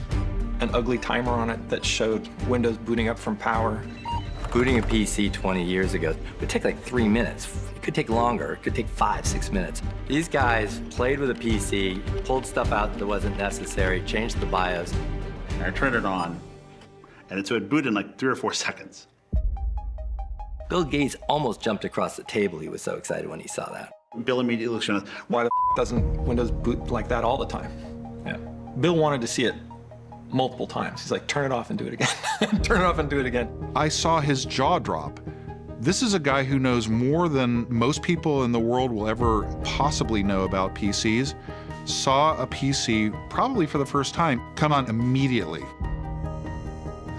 Speaker 2: An ugly timer on it that showed Windows booting up from power.
Speaker 14: Booting a PC 20 years ago would take like 3 minutes. It could take longer. It could take 5-6 minutes. These guys played with a PC, pulled stuff out that wasn't necessary, changed the BIOS.
Speaker 24: And I turned it on, and so it booted in like 3 or 4 seconds.
Speaker 14: Bill Gates almost jumped across the table. He was so excited when he saw that.
Speaker 24: Bill immediately looked at us.
Speaker 2: Why the doesn't Windows boot like that all the time?
Speaker 14: Yeah.
Speaker 2: Bill wanted to see it multiple times. He's like, turn it off and do it again. Turn it off and do it again.
Speaker 3: I saw his jaw drop. This is a guy who knows more than most people in the world will ever possibly know about PCs. Saw a PC, probably for the first time, come on immediately.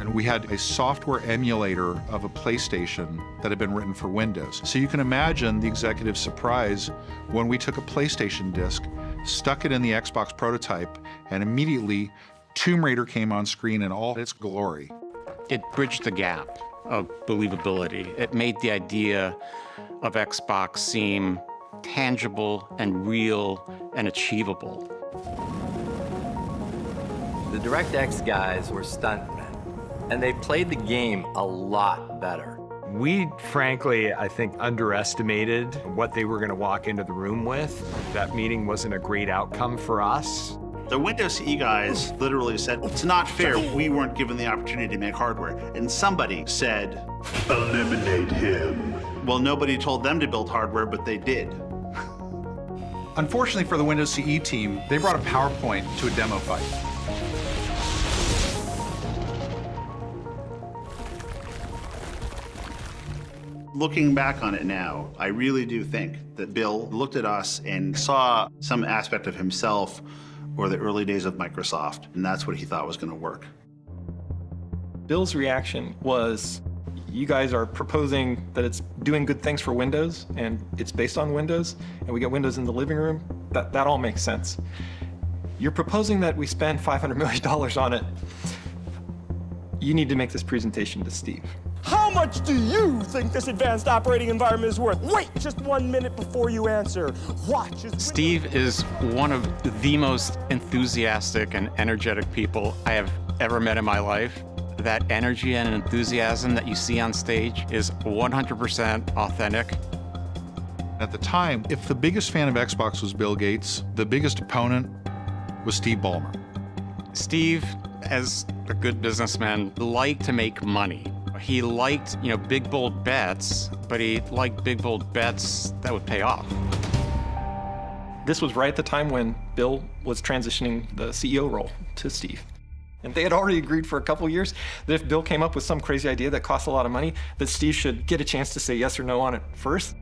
Speaker 3: And we had a software emulator of a PlayStation that had been written for Windows. So you can imagine the executive's surprise when we took a PlayStation disc, stuck it in the Xbox prototype, and immediately Tomb Raider came on screen in all its glory.
Speaker 29: It bridged the gap of believability. It made the idea of Xbox seem tangible and real and achievable.
Speaker 14: The DirectX guys were stuntmen, and they played the game a lot better.
Speaker 1: We, frankly, I think, underestimated what they were going to walk into the room with. That meeting wasn't a great outcome for us.
Speaker 24: The Windows CE guys literally said, it's not fair, we weren't given the opportunity to make hardware. And somebody said, eliminate him. Well, nobody told them to build hardware, but they did.
Speaker 3: Unfortunately for the Windows CE team, they brought a PowerPoint to a demo fight.
Speaker 24: Looking back on it now, I really do think that Bill looked at us and saw some aspect of himself or the early days of Microsoft, and that's what he thought was going to work.
Speaker 2: Bill's reaction was, you guys are proposing that it's doing good things for Windows, and it's based on Windows, and we get Windows in the living room. That all makes sense. You're proposing that we spend $500 million on it. You need to make this presentation to Steve.
Speaker 12: How much do you think this advanced operating environment is worth? Wait just 1 minute before you answer. Watch as
Speaker 29: Steve is one of the most enthusiastic and energetic people I have ever met in my life. That energy and enthusiasm that you see on stage is 100% authentic.
Speaker 3: At the time, if the biggest fan of Xbox was Bill Gates, the biggest opponent was Steve Ballmer.
Speaker 29: Steve, as a good businessman, liked to make money. He liked, big, bold bets, but he liked big, bold bets that would pay off.
Speaker 2: This was right at the time when Bill was transitioning the CEO role to Steve. And they had already agreed for a couple years that if Bill came up with some crazy idea that cost a lot of money, that Steve should get a chance to say yes or no on it first.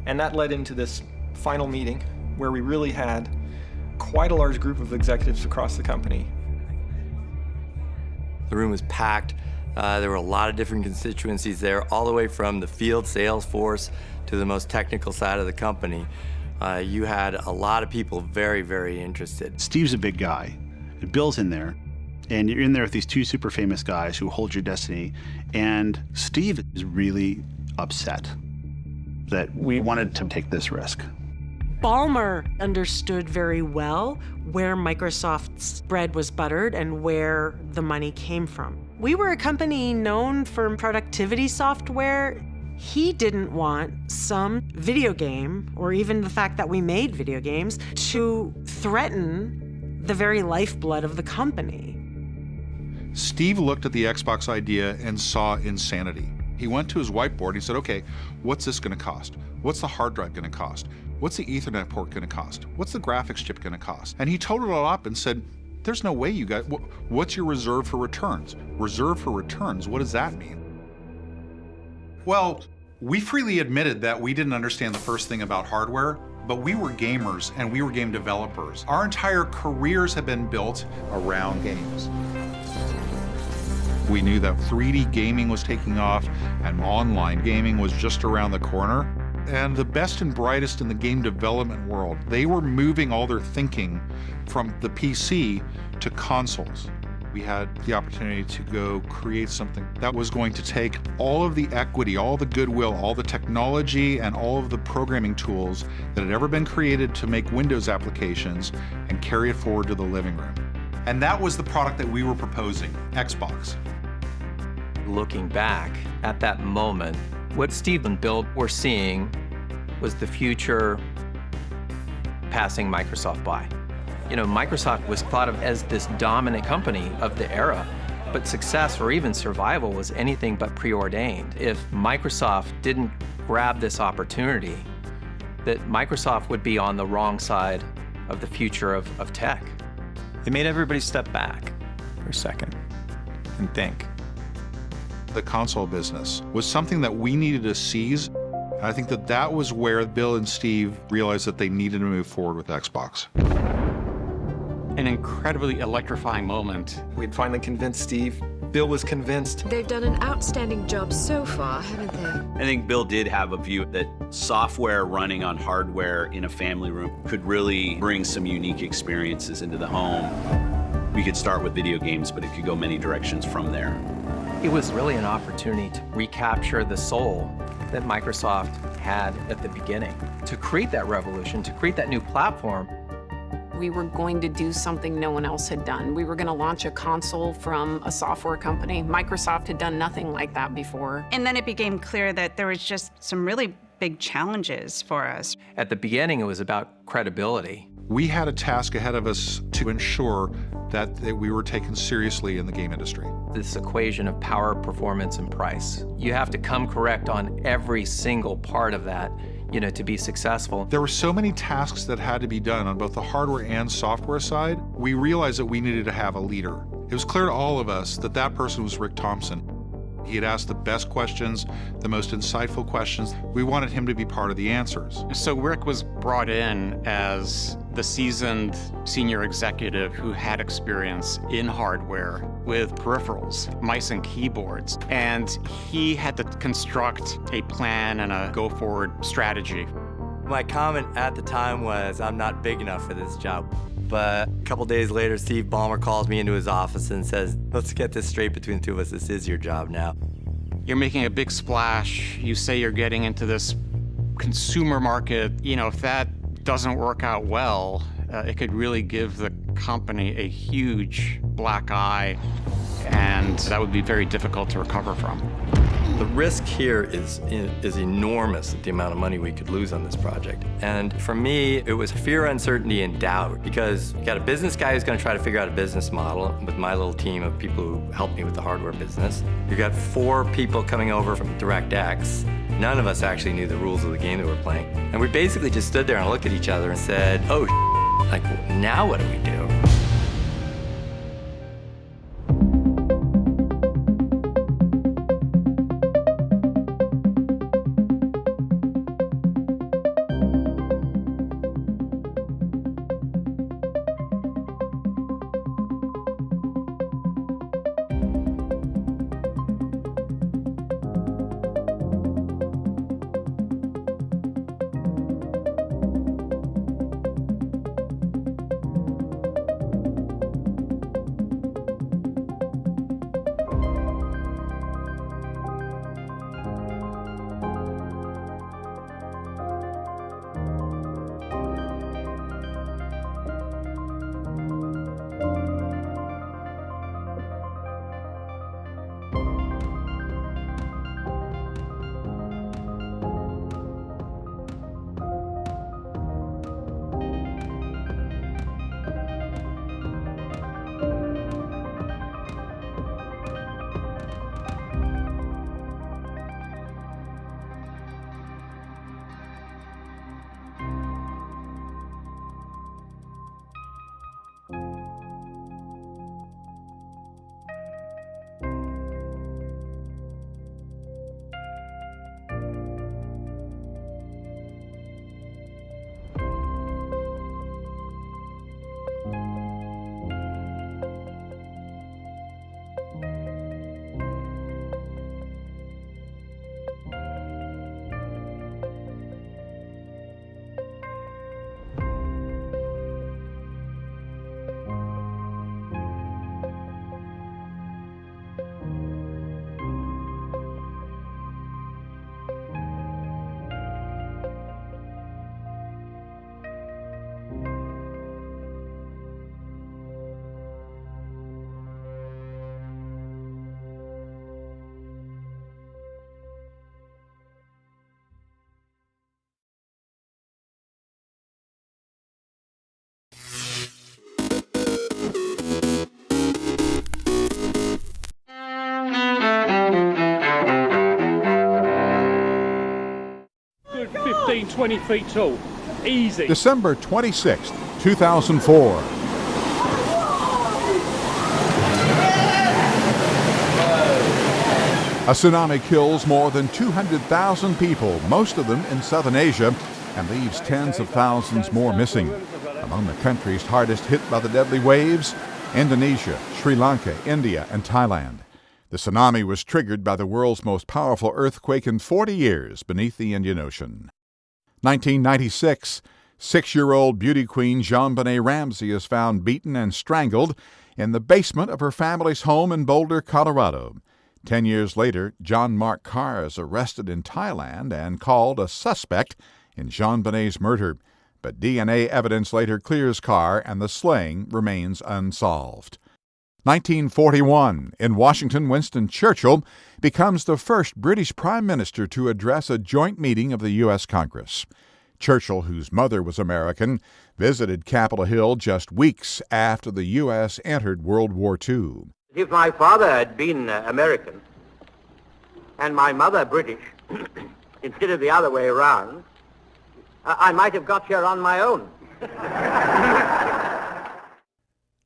Speaker 2: And that led into this final meeting where we really had quite a large group of executives across the company.
Speaker 14: The room was packed. There were a lot of different constituencies there, all the way from the field sales force to the most technical side of the company. You had a lot of people very, very interested.
Speaker 24: Steve's a big guy. Bill's in there. And you're in there with these two super famous guys who hold your destiny. And Steve is really upset that we wanted to take this risk.
Speaker 5: Ballmer understood very well where Microsoft's bread was buttered and where the money came from. We were a company known for productivity software. He didn't want some video game, or even the fact that we made video games, to threaten the very lifeblood of the company.
Speaker 3: Steve looked at the Xbox idea and saw insanity. He went to his whiteboard and he said, okay, what's this gonna cost? What's the hard drive gonna cost? What's the Ethernet port gonna cost? What's the graphics chip gonna cost? And he totaled it all up and said, there's no way you guys, what's your reserve for returns? Reserve for returns, what does that mean? Well, we freely admitted that we didn't understand the first thing about hardware, but we were gamers and we were game developers. Our entire careers have been built around games. We knew that 3D gaming was taking off and online gaming was just around the corner. And the best and brightest in the game development world, they were moving all their thinking from the PC to consoles. We had the opportunity to go create something that was going to take all of the equity, all the goodwill, all the technology, and all of the programming tools that had ever been created to make Windows applications and carry it forward to the living room. And that was the product that we were proposing, Xbox.
Speaker 8: Looking back at that moment, what Steve and Bill were seeing was the future passing Microsoft by. You know, Microsoft was thought of as this dominant company of the era, but success or even survival was anything but preordained. If Microsoft didn't grab this opportunity, that Microsoft would be on the wrong side of the future of tech.
Speaker 10: It made everybody step back for a second and think.
Speaker 3: The console business was something that we needed to seize. I think that that was where Bill and Steve realized that they needed to move forward with Xbox.
Speaker 29: An incredibly electrifying moment.
Speaker 2: We'd finally convinced Steve. Bill was convinced.
Speaker 13: They've done an outstanding job so far, haven't they?
Speaker 15: I think Bill did have a view that software running on hardware in a family room could really bring some unique experiences into the home. We could start with video games, but it could go many directions from there.
Speaker 8: It was really an opportunity to recapture the soul that Microsoft had at the beginning, to create that revolution, to create that new platform.
Speaker 16: We were going to do something no one else had done. We were going to launch a console from a software company. Microsoft had done nothing like that before.
Speaker 17: And then it became clear that there was just some really big challenges for us.
Speaker 8: At the beginning, it was about credibility.
Speaker 3: We had a task ahead of us to ensure that we were taken seriously in the game industry.
Speaker 8: This equation of power, performance, and price. You have to come correct on every single part of that, you know, to be successful.
Speaker 3: There were so many tasks that had to be done on both the hardware and software side. We realized that we needed to have a leader. It was clear to all of us that that person was Rick Thompson. He had asked the best questions, the most insightful questions. We wanted him to be part of the answers.
Speaker 29: So Rick was brought in as the seasoned senior executive who had experience in hardware with peripherals, mice and keyboards. And he had to construct a plan and a go-forward strategy.
Speaker 14: My comment at the time was, I'm not big enough for this job. But a couple days later, Steve Ballmer calls me into his office and says, let's get this straight between the two of us. This is your job now.
Speaker 29: You're making a big splash. You say you're getting into this consumer market. You know, if that doesn't work out well, it could really give the company a huge black eye, and that would be very difficult to recover from.
Speaker 14: The risk here is enormous, the amount of money we could lose on this project. And for me, it was fear, uncertainty, and doubt, because you got a business guy who's going to try to figure out a business model with my little team of people who helped me with the hardware business. You got 4 people coming over from DirectX. None of us actually knew the rules of the game that we're playing. And we basically just stood there and looked at each other and said, oh, like, now what do we do?
Speaker 4: 20 feet tall. Easy.
Speaker 9: December 26, 2004. A tsunami kills more than 200,000 people, most of them in southern Asia, and leaves tens of thousands more missing. Among the countries hardest hit by the deadly waves, Indonesia, Sri Lanka, India, and Thailand. The tsunami was triggered by the world's most powerful earthquake in 40 years beneath the Indian Ocean. 1996, 6-year-old beauty queen JonBenet Ramsey is found beaten and strangled in the basement of her family's home in Boulder, Colorado. 10 years later, John Mark Carr is arrested in Thailand and called a suspect in JonBenet's murder. But DNA evidence later clears Carr, and the slaying remains unsolved. 1941, in Washington, Winston Churchill becomes the first British Prime Minister to address a joint meeting of the U.S. Congress. Churchill, whose mother was American, visited Capitol Hill just weeks after the U.S. entered World War II.
Speaker 19: If my father had been American and my mother British, instead of the other way around, I might have got here on my own.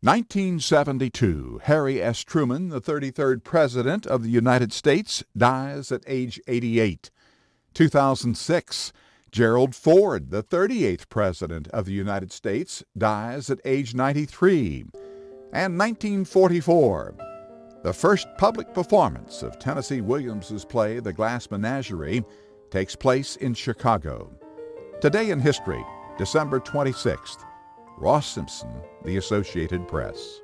Speaker 9: 1972, Harry S. Truman, the 33rd President of the United States, dies at age 88. 2006, Gerald Ford, the 38th President of the United States, dies at age 93. And 1944, the first public performance of Tennessee Williams's play The Glass Menagerie takes place in Chicago. Today in History, December 26th, Ross Simpson, The Associated Press.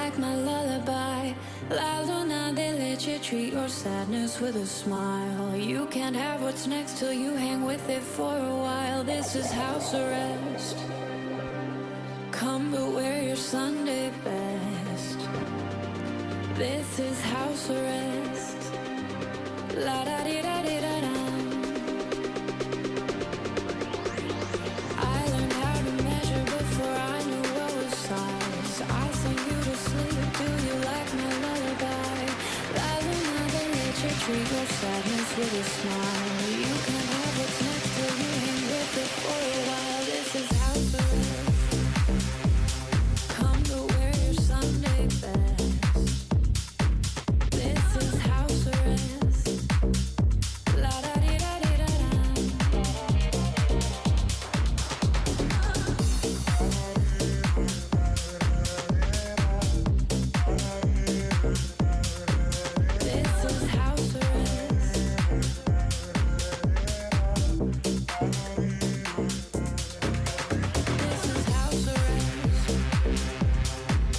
Speaker 6: like my lullaby. La luna, they let you treat your sadness with a smile. You can't have what's next till you hang with it for a while. This is house arrest. Come but wear your Sunday best. This is house arrest. La da di da di da da. I learned how to measure before I knew what was size. I sing you to sleep. Do you like my lullaby? La luna, they let you treat your sadness with a smile. You can have what's next till you hang with it for a while. This is house arrest. Come to wear your Sunday best. This is house arrest. La da di da di da da. This is house arrest. This is house arrest.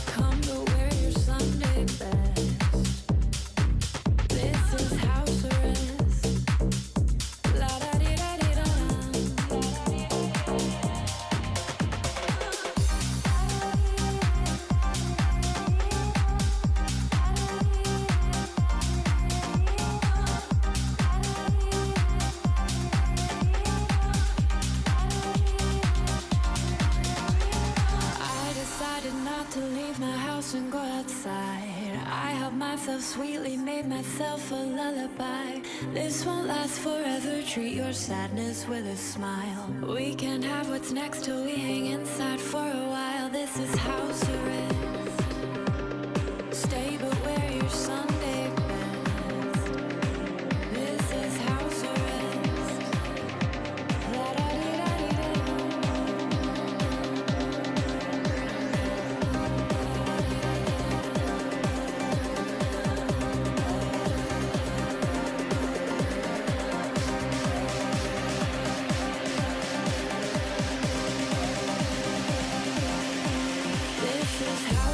Speaker 6: Come to wear your Sunday best. This is house arrest. La da di da di da I decided not to leave my house and go outside. I helped myself sweetly, made myself a lullaby. This won't last forever, treat your sadness with a smile. We can't have what's next till we hang inside for a while. This is house arrest. Stay but wear your Sunday best. This is house arrest. La da di da di da. This is how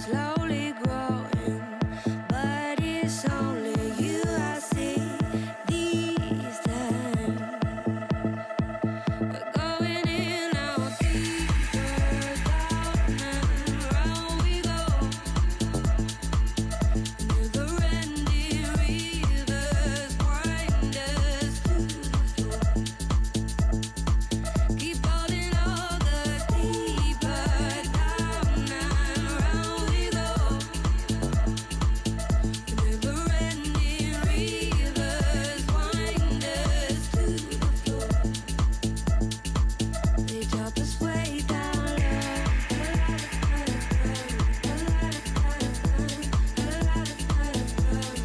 Speaker 6: slowly growing, but it's only you I see these times. We're going in out deeper down and round we go. Never-ending rivers wind us to the floor. Keep falling all the deeper down and round we go. Never-ending rivers wind us to the floor. They drop us way down low.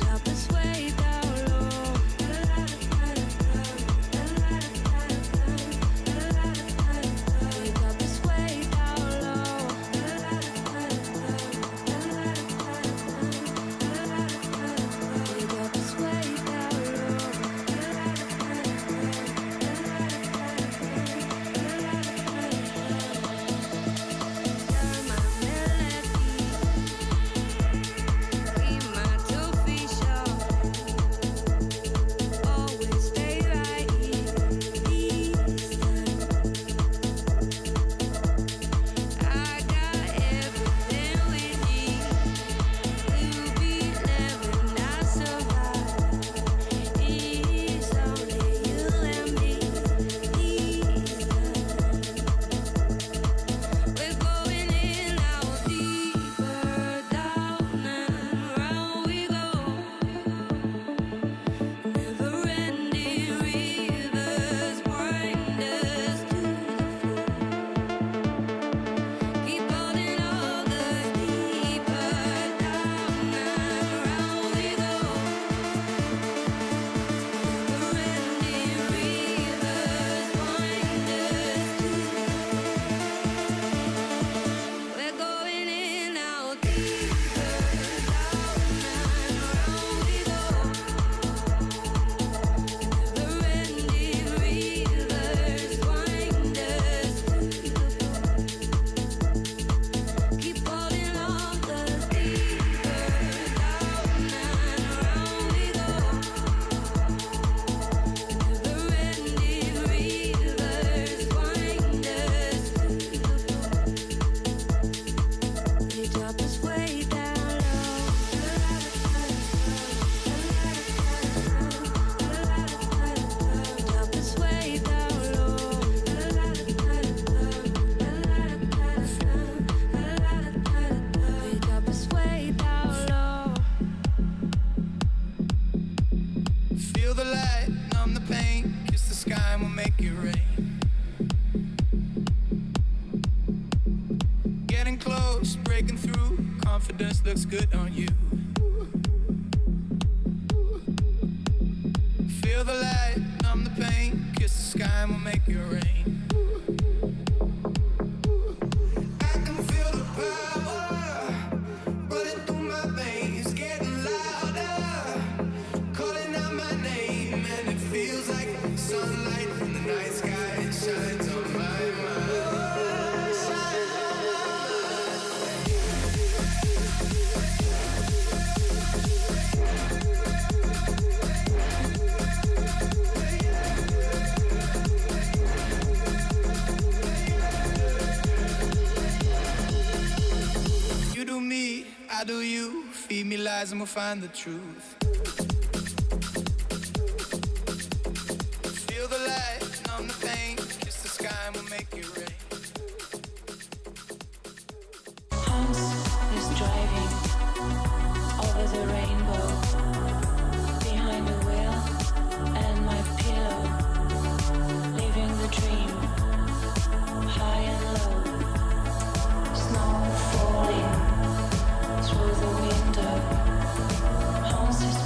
Speaker 6: Drop us way down low. They drop us way down low. They drop us way down always stay right here. I got everything we need. We'll be there when I survive. It's only you and me. We're going in out deeper down and round we go. Never-ending rivers wind us to the floor. Keep falling all the deeper down and round we go. Never-ending rivers wind us to the floor. We're going in out deeper down and round we go. Never-ending rivers wind us to the floor. Keep falling all the deeper down and round we go. Never-ending rivers wind us to the floor. They drop us way down low. Drop us way down low. They drop us way down low.
Speaker 7: Feel the light, numb the pain, kiss the sky and we'll make it rain. Getting close, breaking through, confidence looks good on you. Feel the light, numb the pain, kiss the sky and we'll make it rain. I can feel the power running through my veins, getting louder, calling out my name, and it feels like sunlight in the night sky. It shines on my mind. You do me, I do you. Feed me lies and we'll find the truth. Feel the light, numb the pain, kiss the sky and we'll make it rain.
Speaker 6: Hans is driving over the rainbow, behind the wheel and my pillow, living the dream, high and low, snow falling through the window. Hans is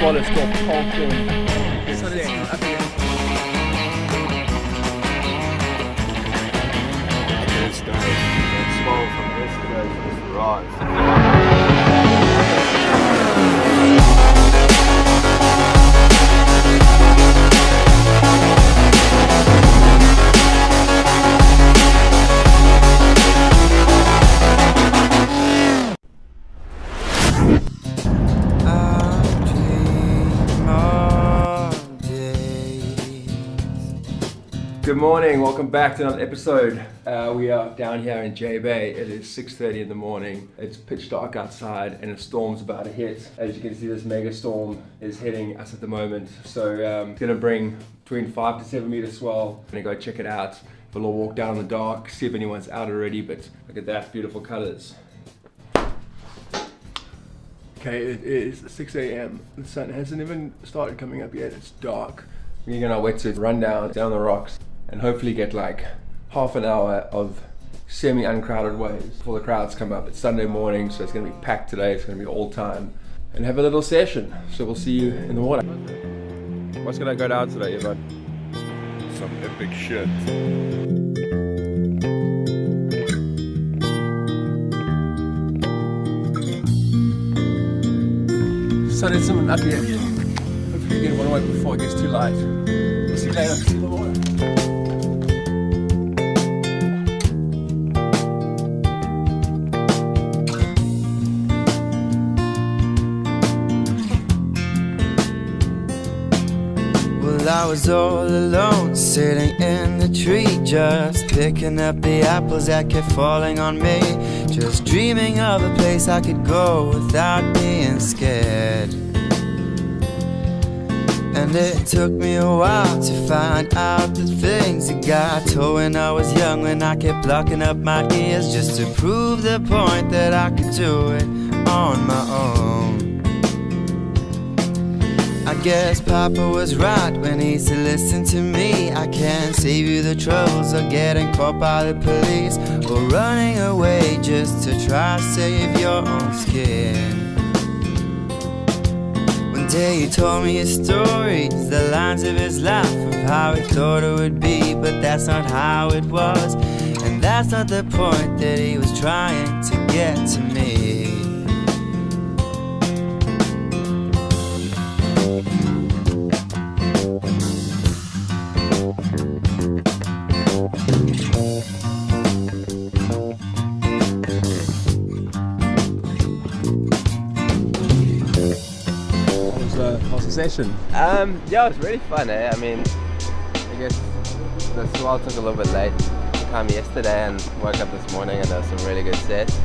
Speaker 12: swallow still pulsing. Good set.
Speaker 11: This guy, swallow from this guy, this rod.
Speaker 18: Good morning, welcome back to another episode. We are down here in JBay. It is 6:30 in the morning. It's pitch dark outside and a storm's about to hit. As you can see, this mega storm is hitting us at the moment. So it's gonna bring between 5 to 7 meter swell. I'm gonna go check it out. We'll all walk down in the dark, see if anyone's out already, but look at that, beautiful colors. Okay, it is 6 a.m. The sun hasn't even started coming up yet, it's dark. We're gonna wetsuit run down the rocks and hopefully get like half an hour of semi-uncrowded waves before the crowds come up. It's Sunday morning, so it's gonna be packed today. It's gonna be all time and have a little session. So we'll see you in the water. What's gonna go down today, Evan?
Speaker 11: Some epic shit.
Speaker 18: So there's someone up here. Hopefully you get one away before it gets too light. We'll see you later. See you in the water.
Speaker 20: Well, I was all alone, sitting in the tree, just picking up the apples that kept falling on me. Just dreaming of a place I could go without being scared. And it took me a while to find out the things that got told when I was young, when I kept blocking up my ears just to prove the point that I could do it on my own. I guess Papa was right when he said listen to me, I can't save you the troubles of getting caught by the police or running away just to try to save your own skin. One day he told me his stories, the lines of his life, of how he thought it would be, but that's not how it was, and that's not the point that he was trying to get to me.
Speaker 18: How's the session?
Speaker 22: Yeah, it was really fun, eh? I mean, I guess the swell took a little bit late to come yesterday and woke up this morning and there was some really good sets.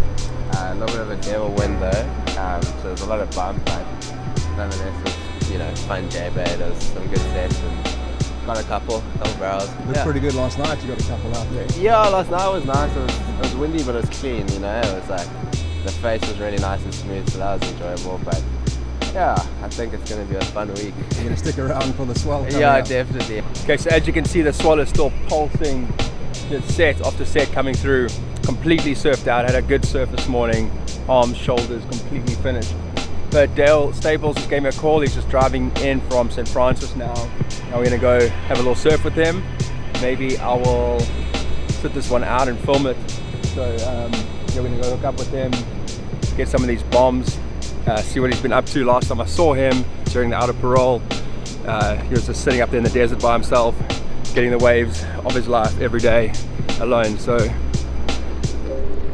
Speaker 22: A little bit of a devil wind though, so there's a lot of bump, but nonetheless it was, fun JBay. There was some good sets and got a couple barrels.
Speaker 18: It looked pretty good last night, you got a couple out there.
Speaker 22: Yeah, last night was nice. It was windy, but it was clean, It was like, the face was really nice and smooth, so that was enjoyable, but yeah, I think it's going to be a fun week.
Speaker 18: You're going to stick around for the swell?
Speaker 22: Yeah, definitely.
Speaker 18: Okay, so as you can see, the swell is still pulsing, just set after set coming through. Completely surfed out, had a good surf this morning. Arms, shoulders, completely finished. But Dale Staples just gave me a call. He's just driving in from St. Francis now. Now we're going to go have a little surf with him. Maybe I will sit this one out and film it. So yeah, we're going to go hook up with him, get some of these bombs. See what he's been up to. Last time I saw him during the out of parole, he was just sitting up there in the desert by himself, getting the waves of his life every day alone. So if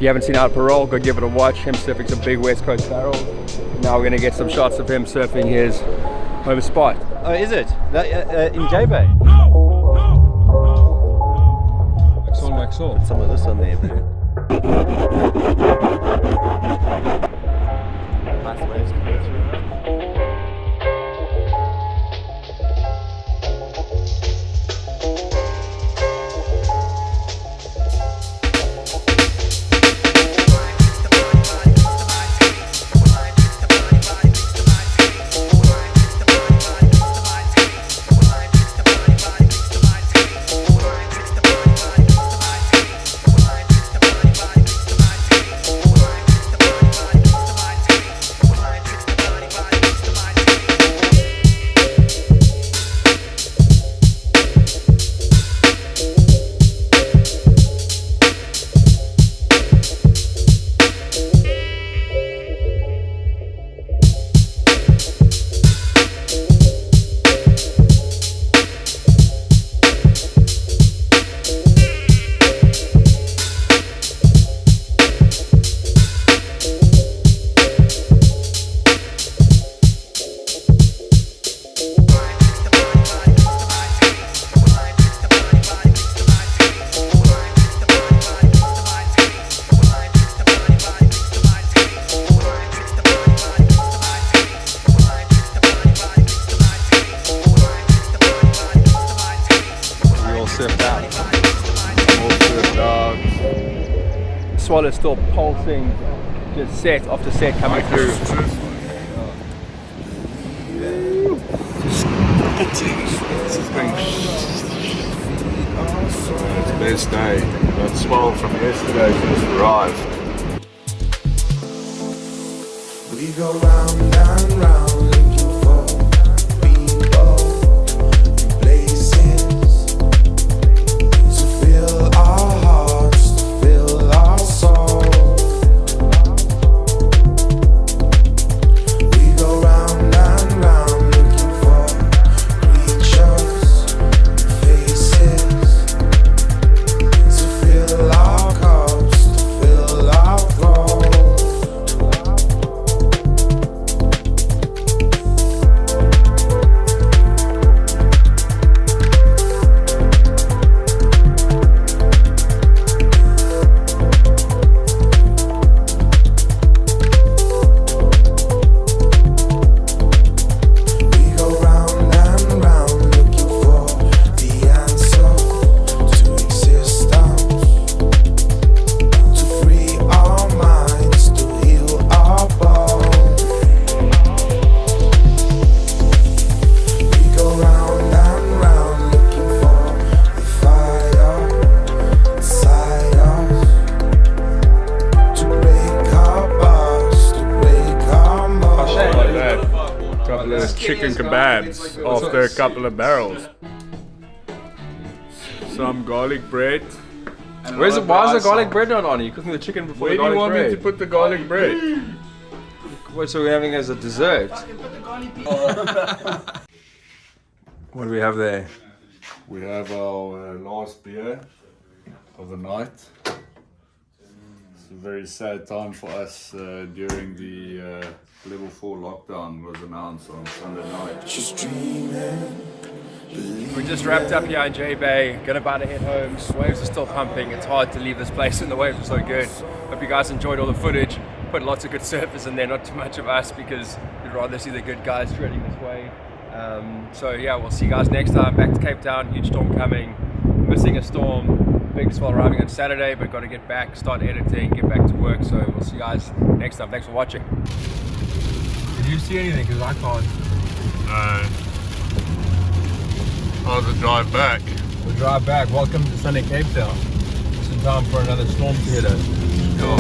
Speaker 18: you haven't seen out of parole, go give it a watch. Him surfing some big West Coast barrels. Now we're going to get some shots of him surfing his home spot.
Speaker 22: Oh, is it? In JBay?
Speaker 18: Maxwell.
Speaker 22: Put some of this on there, though. Nice waves coming through.
Speaker 18: swallow still pulsing, just set after set coming through.
Speaker 11: It's the best day. That swell from yesterday just arrived.
Speaker 7: We go round and round looking for people and places to fill our hearts, to fill our souls. We go round and round looking for creatures, faces to fill our cups, to fill our goals.
Speaker 1: Chicken kebabs after a couple of barrels. Some garlic bread.
Speaker 18: Why is the garlic bread not on? You cooking the chicken before the garlic bread?
Speaker 1: Where do you want me to put the garlic bread?
Speaker 18: What, so we're having it as a dessert?
Speaker 1: What do we have there? We have our last beer of the night. It's a very sad time for us during the level 4 lockdown was announced on Sunday night.
Speaker 18: We just wrapped up here in JBay, gonna about to head home. Waves are still pumping. It's hard to leave this place and the waves are so good. Hope you guys enjoyed all the footage. Put lots of good surfers in there, not too much of us because we'd rather see the good guys treading this way. So yeah, we'll see you guys next time. Back to Cape Town, huge storm coming. Missing a storm, big swell arriving on Saturday, but got to get back, start editing, get back to work. So we'll see you guys next time. Thanks for watching.
Speaker 1: Did you see anything? Because I can't. No. How's the drive back?
Speaker 18: The drive back. Welcome to sunny Cape Town. It's in time for another storm to hit us.
Speaker 1: Oh,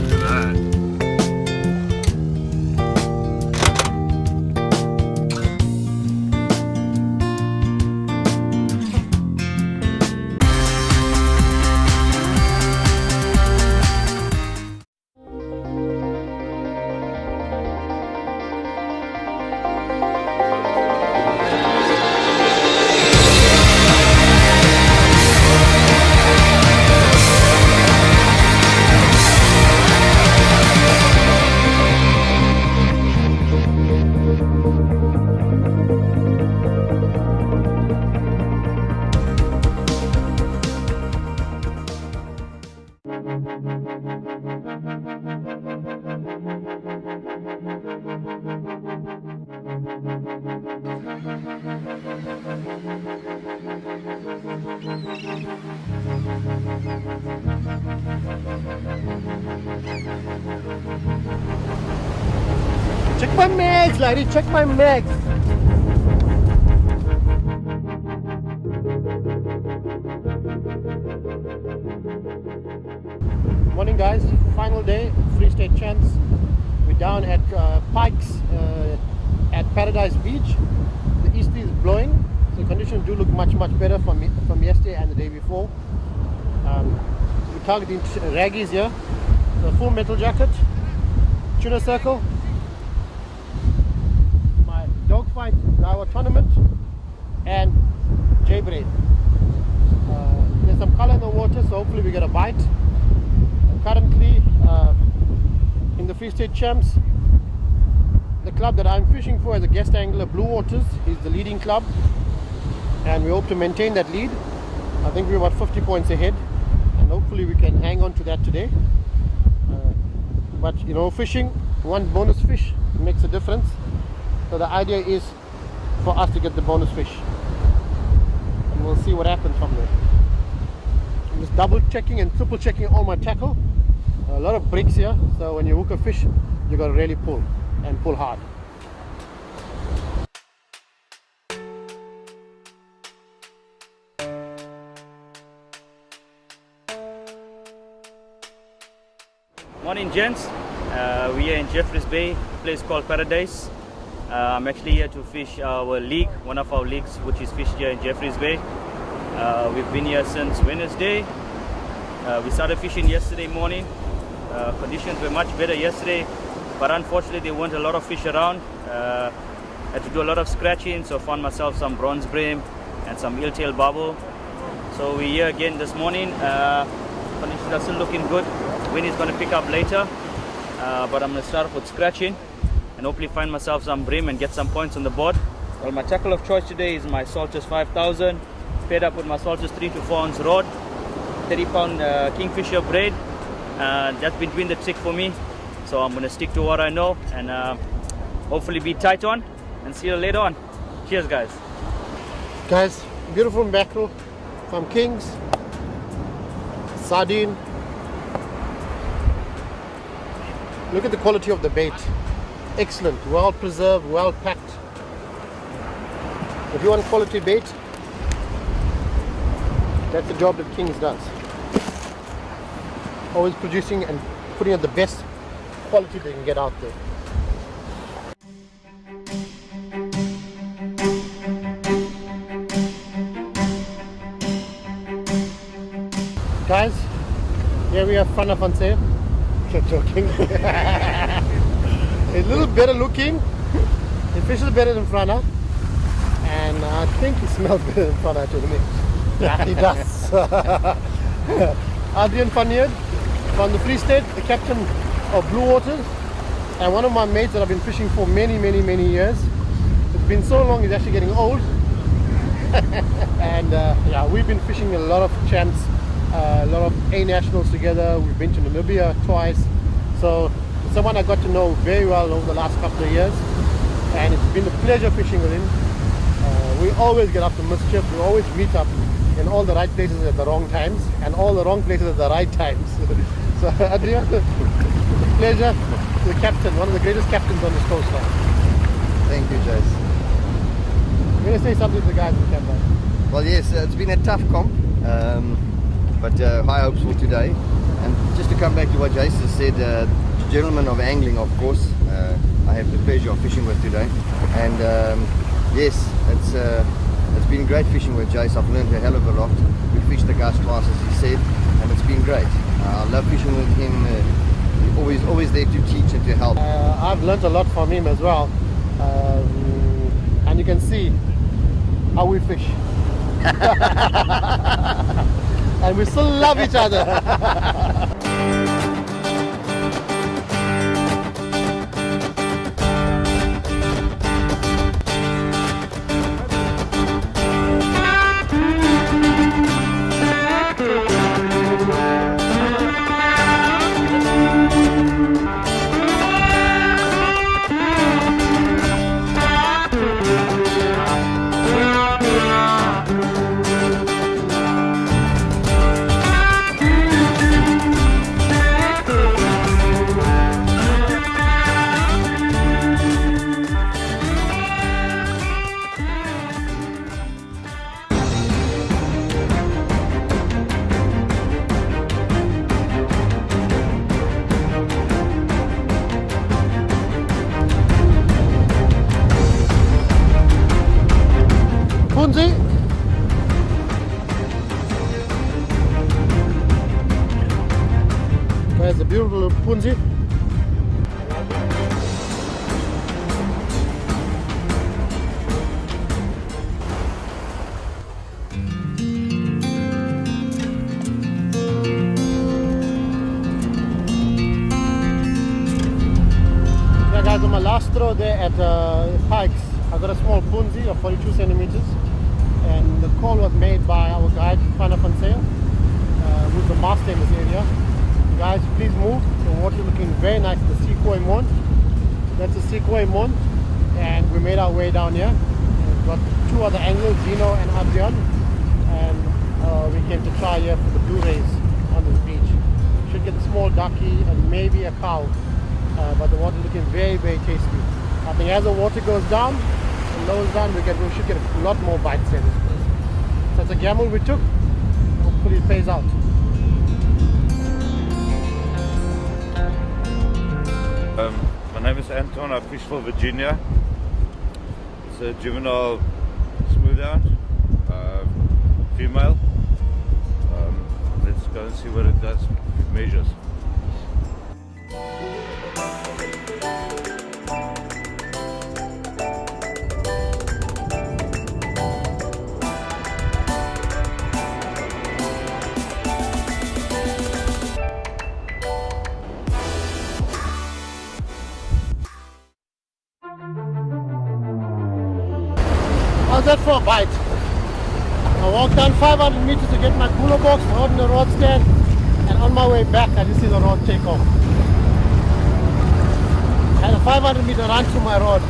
Speaker 1: look at that.
Speaker 5: Check my mags, lady, check my mags. Morning guys, final day, Free State Champs. We're down at Pikes at Paradise Beach. The east is blowing, so conditions do look much better from yesterday and the day before. We're targeting raggies here, so full metal jacket, tuna circle, my dogfight Rawa tournament, and JBay. There's some color in the water, so hopefully we get a bite. Currently in the Free State Champs, the club that I'm fishing for as a guest angler, Blue Waters, is the leading club, and we hope to maintain that lead. I think we're about 50 points ahead, and hopefully we can hang on to that today. But you know, fishing, one bonus fish makes a difference, so the idea is for us to get the bonus fish, and we'll see what happens from there. I'm just double checking and triple checking all my tackle A lot of bricks here, so when you hook a fish, you got to really pull and pull hard.
Speaker 2: Morning, gents. We are in Jeffreys Bay, a place called Paradise. I'm actually here to fish our league, one of our leagues, which is fished here in Jeffreys Bay. We've been here since Wednesday. We started fishing yesterday morning. Conditions were much better yesterday, but unfortunately there weren't a lot of fish around. Had to do a lot of scratching, so found myself some bronze bream and some eel-tail barbel. So we're here again this morning. Conditions are still looking good. Wind is going to pick up later, but I'm going to start off with scratching and hopefully find myself some bream and get some points on the board. Well, my tackle of choice today is my Salters 5000, paired up with my Salters 3 to 4 ounce rod, 30-pound kingfisher braid. That's been doing the trick for me, so I'm going to stick to what I know and hopefully be tight on, and see you later on. Cheers, guys.
Speaker 5: Guys, beautiful mackerel from Kings, sardine. Look at the quality of the bait. Excellent, well preserved, well packed. If you want quality bait, that's the job that Kings does. Always producing and putting out the best quality they can get out there. Guys, here we have Frana van Sale. I'm joking. A little better looking. The fish is better than Frana, and I think he smells better than Frana to me. Yeah, he does. Adrian van Neerd from the Free State, the captain of Blue Waters, and one of my mates that I've been fishing for many years. It's been so long, he's actually getting old. And yeah, we've been fishing a lot of champs, a lot of A nationals together. We've been to Namibia twice, so someone I got to know very well over the last couple of years, and it's been a pleasure fishing with him. We always get up to mischief. We always meet up in all the right places at the wrong times, and all the wrong places at the right times. So Adrian, it's a pleasure. The captain, one of the greatest captains on this coastline.
Speaker 10: Thank you, Jace.
Speaker 5: I'm going to say something to the guys in the camera.
Speaker 10: Well, yes, it's been a tough comp, but high hopes for today. And just to come back to what Jace has said, gentleman of angling, of course, I have the pleasure of fishing with today. And yes, it's been great fishing with Jace. I've learned a hell of a lot. We fished the Gus twice, as he said, and it's been great. I love fishing with him. Always there to teach and to help.
Speaker 5: I've learned a lot from him as well, and you can see how we fish. And we still love each other. There's a beautiful little punzi. Yeah guys, on my last throw there at Pikes, I got a small punzi of 42 centimeters, and the call was made by our guide Frana van Sale, who's the master in this area. Guys, please move. The water looking very nice. The Sequoia Mon. That's the Sequoia Mon, and we made our way down here. We've got two other anglers, Dino and Adrian, and we came to try here for the blue rays on this beach. Should get a small ducky and maybe a cow. But the water looking very, very tasty. I think as the water goes down and lowers down, we should get a lot more bites in. So it's a gamble we took. Hopefully it pays out.
Speaker 13: My name is Anton. I fish for Virginia. It's a juvenile smoothhound, female. Let's go and see what it does. It measures.
Speaker 5: How's that for a bite? I walked down 500 meters to get my cooler box, holding the rod stand, and on my way back I just see the rod take off. I had a 500 meter run to my rod.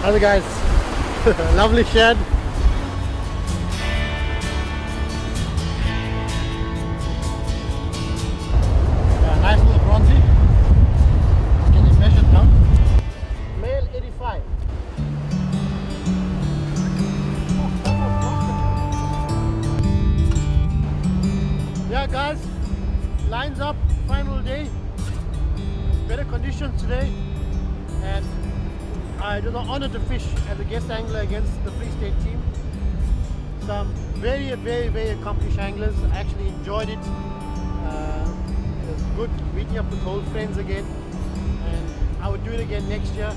Speaker 5: How's it, guys? Lovely shed. Yeah, nice little bronzy. Can you measure it now? Male 85. Yeah, guys, lines up, final day. Better conditions today, and it was an honor to fish as a guest angler against the Free State team. Some very, very, very accomplished anglers. I actually enjoyed it. It was good meeting up with old friends again, and I would do it again next year.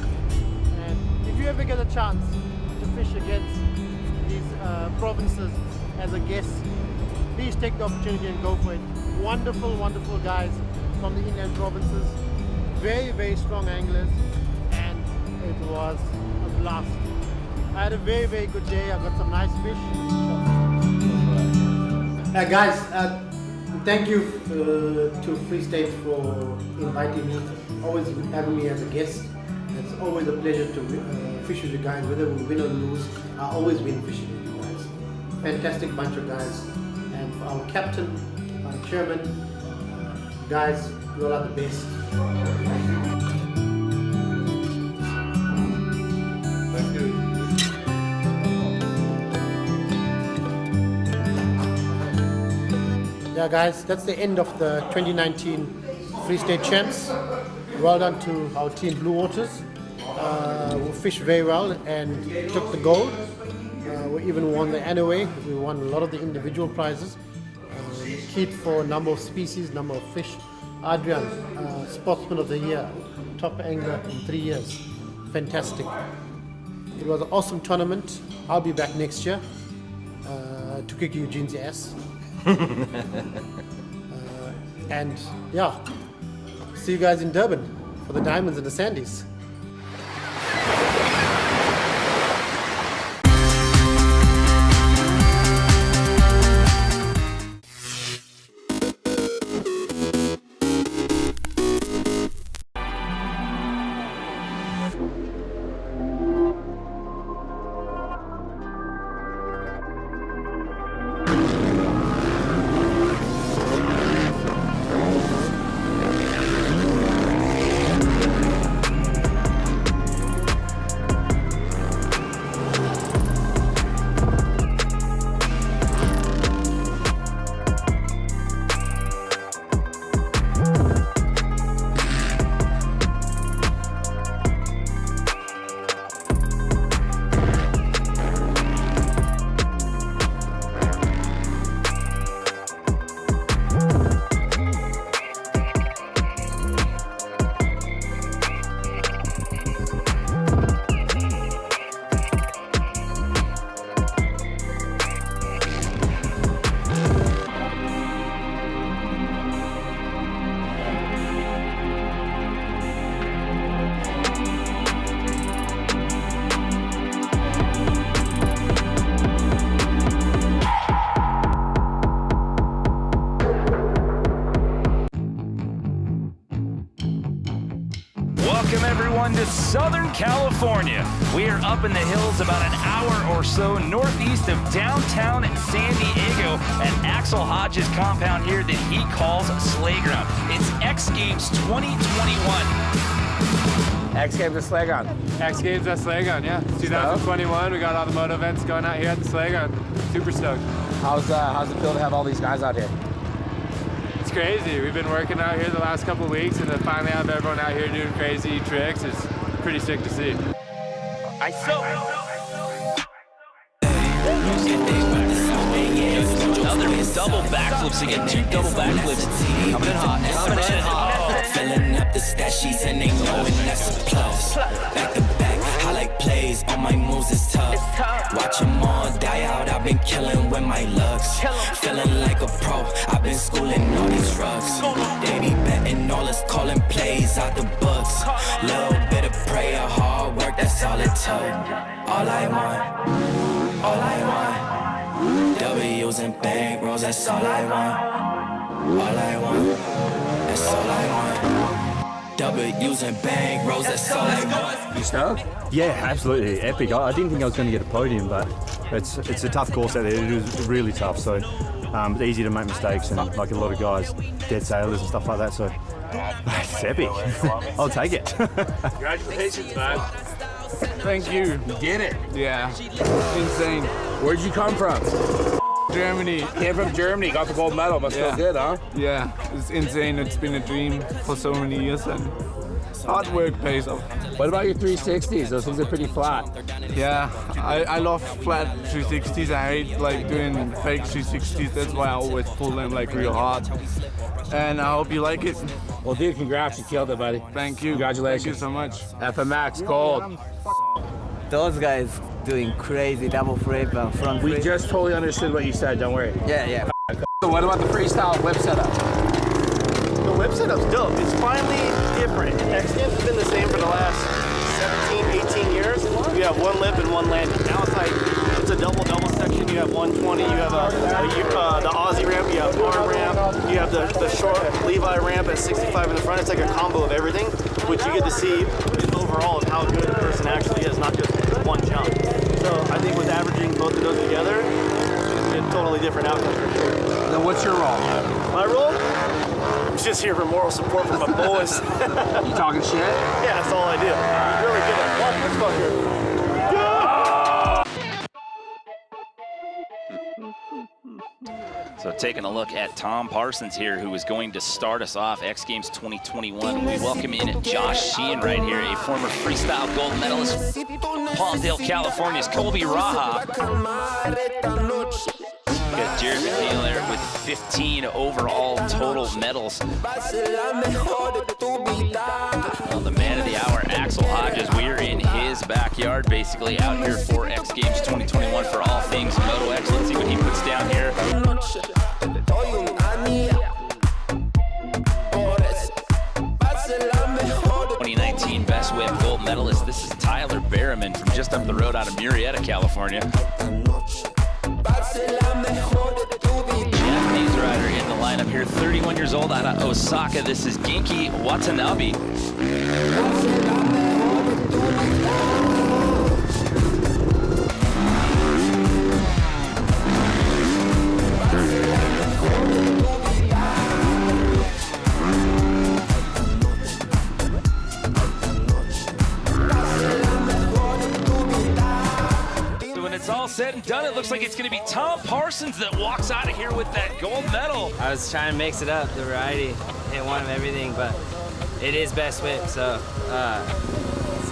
Speaker 5: And if you ever get a chance to fish against these provinces as a guest, please take the opportunity and go for it. Wonderful, wonderful guys from the inland provinces. Very, very strong anglers. It was a blast. I had a very, very good day. I got some nice fish. Guys, thank you to Free State for inviting me, always having me as a guest. It's always a pleasure to fish with you guys, whether we win or lose. I always win fishing with you guys. Fantastic bunch of guys. And for our captain, our chairman, guys, you all are the best. Yeah, guys, that's the end of the 2019 Free State Champs. Well done to our team Blue Waters, who fished very well and took the gold. We even won the anyway. We won a lot of the individual prizes. Keith for number of species, number of fish. Adrian, Sportsman of the Year, top angler in 3 years. Fantastic. It was an awesome tournament. I'll be back next year to kick Eugene's ass. And yeah, see you guys in Durban for the diamonds and the sandies.
Speaker 15: Southern California. We are up in the hills about an hour or so northeast of downtown San Diego at Axel Hodges' compound here that he calls Slayground. It's X Games 2021.
Speaker 16: X Games at Slayground.
Speaker 21: X Games at Slayground, yeah. 2021, we got all the moto events going out here at the Slayground. Super stoked.
Speaker 16: How's it feel to have all these guys out here?
Speaker 21: It's crazy. We've been working out here the last couple of weeks, and to finally have everyone out here doing crazy tricks is pretty sick to see.
Speaker 15: Another double backflips again. 2 double backflips. Coming in hot.
Speaker 7: Filling up the stat sheets and they knowing that's a plus. Back to back, highlight plays, all my moves is tough. Watch them all die out, I've been killing with my looks. Feeling like a pro, I've been schooling all these rugs. They be betting all us calling plays out the books. Little bit of prayer, hard work, that's all it took. All I want, W's and bankrolls, that's all I want. All I want, that's all I want. W's and bankrolls, that's all I want.
Speaker 16: You stoked?
Speaker 23: Yeah, absolutely epic. I didn't think I was going to get a podium, but it's a tough course out there. It is really tough, so it's easy to make mistakes, and like a lot of guys, dead sailors and stuff like that. So it's epic. I'll take it.
Speaker 21: Congratulations, man.
Speaker 16: Thank you. You did it.
Speaker 21: Yeah, insane.
Speaker 16: Where'd you come from?
Speaker 21: Germany.
Speaker 16: Came from Germany, got the gold medal. Must feel good, huh?
Speaker 21: Yeah, it's insane. It's been a dream for so many years, and hard work pays off.
Speaker 16: What about your 360s? Those things are pretty flat.
Speaker 21: Yeah, I love flat 360s. I hate like doing fake 360s. That's why I always pull them like real hard. And I hope you like it.
Speaker 16: Well, dude, congrats. You killed it, buddy.
Speaker 21: Thank you.
Speaker 16: Congratulations.
Speaker 21: Thank you so much.
Speaker 16: FMX gold.
Speaker 24: Those guys doing crazy double flip and front flip.
Speaker 16: We just totally understood what you said. Don't worry.
Speaker 24: Yeah.
Speaker 16: So what about the freestyle whip setup?
Speaker 5: The whip setup's dope. It's finally different. X Games has been the same for the last 17, 18 years. You have one lip and one landing. Now it's like, it's a double section. You have 120, you have the Aussie ramp, you have arm ramp, you have the short Levi ramp at 65 in the front. It's like a combo of everything, which you get to see overall of how good a person actually is, not just one jump. So I think with averaging both of those together, it's a totally different outcome for sure.
Speaker 16: Then what's your role?
Speaker 5: My role? I'm just here for moral support from my boys.
Speaker 16: You talking shit?
Speaker 5: Yeah, that's all I do. I'm really good at watch this fucker.
Speaker 15: So taking a look at Tom Parsons here, who is going to start us off X Games 2021. We welcome in Josh Sheehan right here, a former freestyle gold medalist, Palmdale, California's Colby Raha. We got Jared McNeil there with 15 overall total medals. Well, the man of the hour, Axel Hodges. We're in his backyard, basically out here for X Games 2021 for all things Moto X. Let's see what he puts down here. 2019 Best Whip gold medalist. This is Tyler Berriman from just up the road out of Murrieta, California. Japanese rider in the lineup here, 31 years old out of Osaka. This is Genki Watanabe. It's all said and done. It looks like it's going to be Tom Parsons that walks out of here with that gold medal.
Speaker 24: I was trying to mix it up, the variety, hit one of everything, but it is best whip, so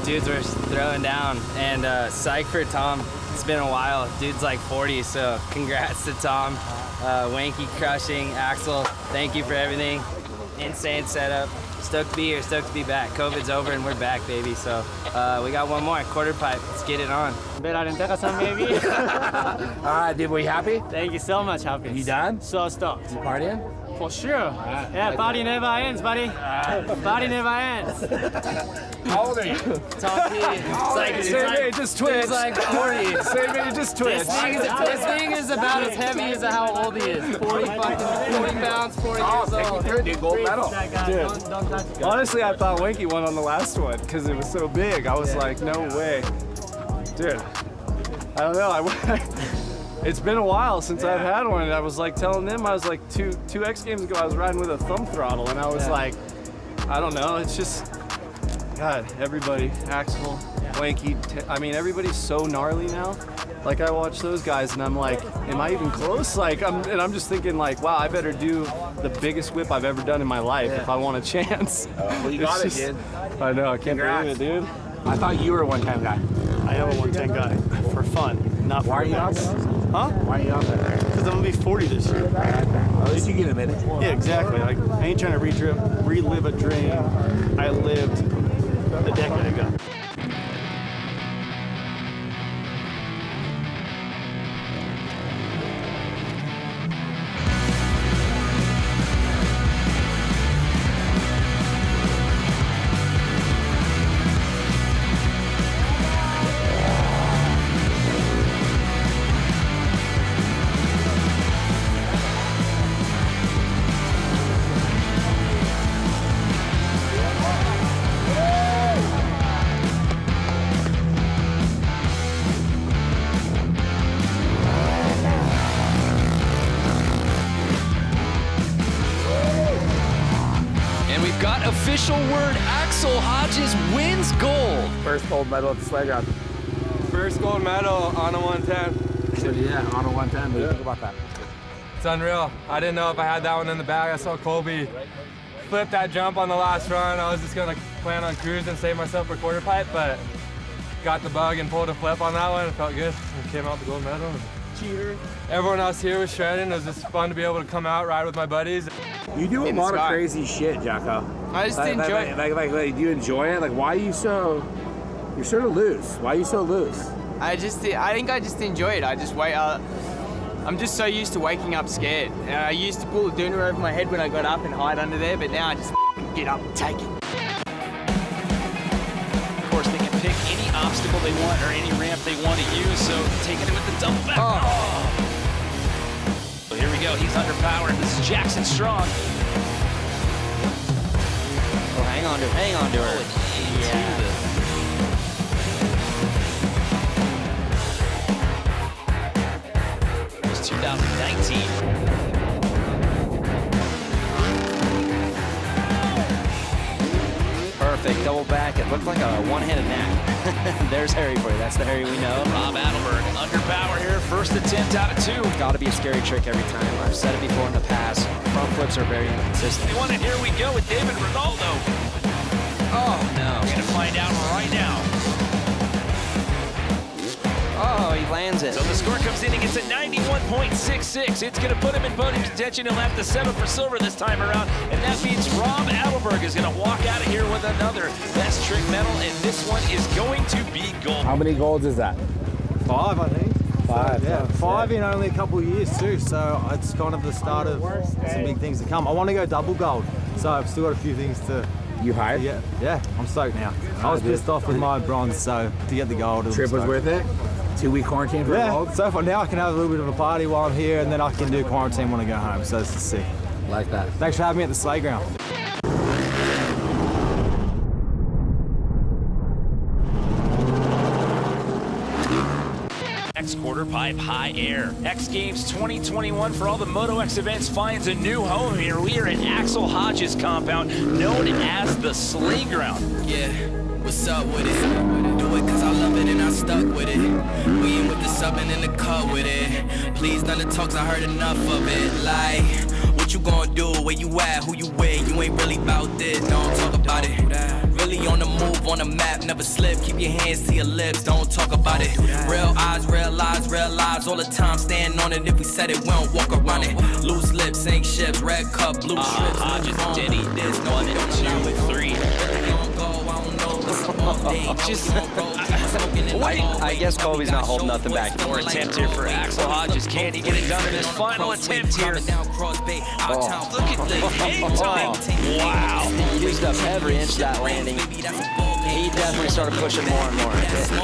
Speaker 24: dudes were throwing down, and psych for Tom. It's been a while. Dude's like 40, so congrats to Tom. Wanky crushing, Axel, thank you for everything. Insane setup. Stoked to be here, stoked to be back. COVID's over and we're back, baby. So we got one more, quarter pipe. Let's get it on.
Speaker 16: Baby. All right, dude, were you happy?
Speaker 24: Thank you so much, happy.
Speaker 16: You done?
Speaker 24: So stoked.
Speaker 16: You partying?
Speaker 4: For sure. Yeah, party never ends, buddy. Party never ends.
Speaker 16: How old are you?
Speaker 4: Talk
Speaker 16: It just twitched.
Speaker 4: He's like 40.
Speaker 16: It just twitched.
Speaker 4: This thing is about as heavy as how old he is. 40 pounds, 40 years old.
Speaker 16: Dude, gold medal.
Speaker 21: Dude, honestly, I thought Winky won on the last one because it was so big. I was like, no way. Dude, I don't know. It's been a while since I've had one, and I was like telling them, I was like two X Games ago, I was riding with a thumb throttle, and I was like, I don't know, it's just, God, everybody, Axel, Wanky, I mean, everybody's so gnarly now. Like, I watch those guys, and I'm like, am I even close? Like, I'm just thinking like, wow, I better do the biggest whip I've ever done in my life if I want a chance.
Speaker 16: Well, you got it, dude.
Speaker 21: I know, I can't believe it, dude.
Speaker 16: I thought you were a one-time guy.
Speaker 5: I am a 110 guy for fun, not for
Speaker 16: Why are you out
Speaker 5: max.
Speaker 16: there?
Speaker 5: Huh?
Speaker 16: Why are you out there?
Speaker 5: Because I'm gonna be 40 this year.
Speaker 16: At least you get a minute.
Speaker 5: Yeah, exactly. Like, I ain't trying to relive a dream I lived a decade ago.
Speaker 15: Got official word, Axel Hodges wins gold.
Speaker 16: First gold medal at the sleigh ground.
Speaker 21: First gold medal on a 110.
Speaker 16: So yeah, on a 110. What do you think about that?
Speaker 21: It's unreal. I didn't know if I had that one in the bag. I saw Colby flip that jump on the last run. I was just gonna plan on cruise and save myself for quarter pipe, but got the bug and pulled a flip on that one. It felt good. And came out with the gold medal.
Speaker 5: Cheater.
Speaker 21: Everyone else here was shredding. It was just fun to be able to come out, ride with my buddies.
Speaker 16: You do a lot of crazy shit, Jacko.
Speaker 24: I just enjoy it.
Speaker 16: Like, do you enjoy it? Like, why are you so... You're sort of loose. Why are you so loose?
Speaker 24: I think I just enjoy it. I just wait. I'm just so used to waking up scared. I used to pull the doona over my head when I got up and hide under there, but now I just get up and take it.
Speaker 15: Of course, they can pick any obstacle they want or any ramp they want to use, so taking it with the double back. Oh. So here we go, he's underpowered. This is Jackson Strong.
Speaker 2: Oh, hang on to her. Yeah.
Speaker 15: It was 2019.
Speaker 2: Perfect, double back. It looked like a one-handed knack. There's Harry for you. That's the Harry we know.
Speaker 15: Rob Adelberg, underpower here, first attempt out of 2.
Speaker 2: Got to be a scary trick every time. I've said it before in the past. Front flips are very inconsistent.
Speaker 15: And here we go with David Ronaldo.
Speaker 2: Oh, no.
Speaker 15: We're going to find out right now.
Speaker 2: Oh, he lands it.
Speaker 15: So the score comes in, he gets a 91.66. It's going to put him in podium contention. He'll have to settle for silver this time around. And that means Rob Adelberg is going to walk out of here with another best trick medal. And this one is going to be gold.
Speaker 16: How many golds is that?
Speaker 3: 5, I think.
Speaker 16: 5.
Speaker 3: Yeah, 5 in only a couple of years too. So it's kind of the start of some big things to come. I want to go double gold. So I've still got a few things to...
Speaker 16: You hired?
Speaker 3: Yeah, I'm stoked now. I was pissed off with my bronze, so to get the gold.
Speaker 16: Trip was worth it? 2-week quarantine for gold?
Speaker 3: So for now I can have a little bit of a party while I'm here, and then I can do quarantine when I go home. So this is sick.
Speaker 16: Like that.
Speaker 3: Thanks for having me at the sleigh ground.
Speaker 15: X quarter pipe high air. X Games 2021 for all the Moto X events finds a new home here. We are at Axel Hodges' compound, known as the Sleigh Ground.
Speaker 8: Yeah, what's up with it? Do it cause I love it and I stuck with it. We in with the subbing in the cut with it. Please none of the talks, I heard enough of it. Like, what you gonna do? Where you at? Who you with? You ain't really about this, don't talk about it. Really on the move, on the map, never slip. Keep your hands to your lips, don't talk about it. Real eyes, real lies all the time. Stand on it, if we said it, we don't walk around it. Loose lips, sink ships, red cup, blue strips.
Speaker 15: Hodges, Denny,
Speaker 8: this
Speaker 15: 1 and 2 and 3. Wait, I guess Colby's not holding nothing back. More attempt here for Axel Hodges. Can he get it done in his final attempt here? Look at the hang time. Wow.
Speaker 24: Used up every inch of that landing. He definitely started pushing more and more.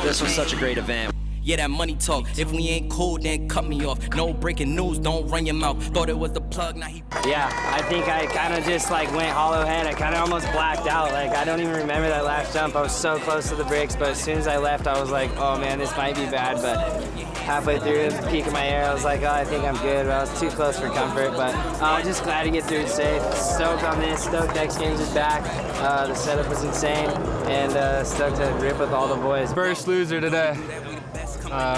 Speaker 24: This was such a great event.
Speaker 8: Yeah, that money talk. If we ain't cool, then cut me off. No breaking news, don't run your mouth. Thought it was the plug, now he...
Speaker 24: Yeah, I think I kind of just like went hollow head. I kind of almost blacked out. Like, I don't even remember that last jump. I was so close to the bricks, but as soon as I left, I was like, oh man, this might be bad. But halfway through the peak of my air, I was like, oh, I think I'm good. But I was too close for comfort. But I'm just glad to get through it safe. Stoked on this. Stoked X Games is back. The setup was insane. And stoked to rip with all the boys.
Speaker 9: First loser today.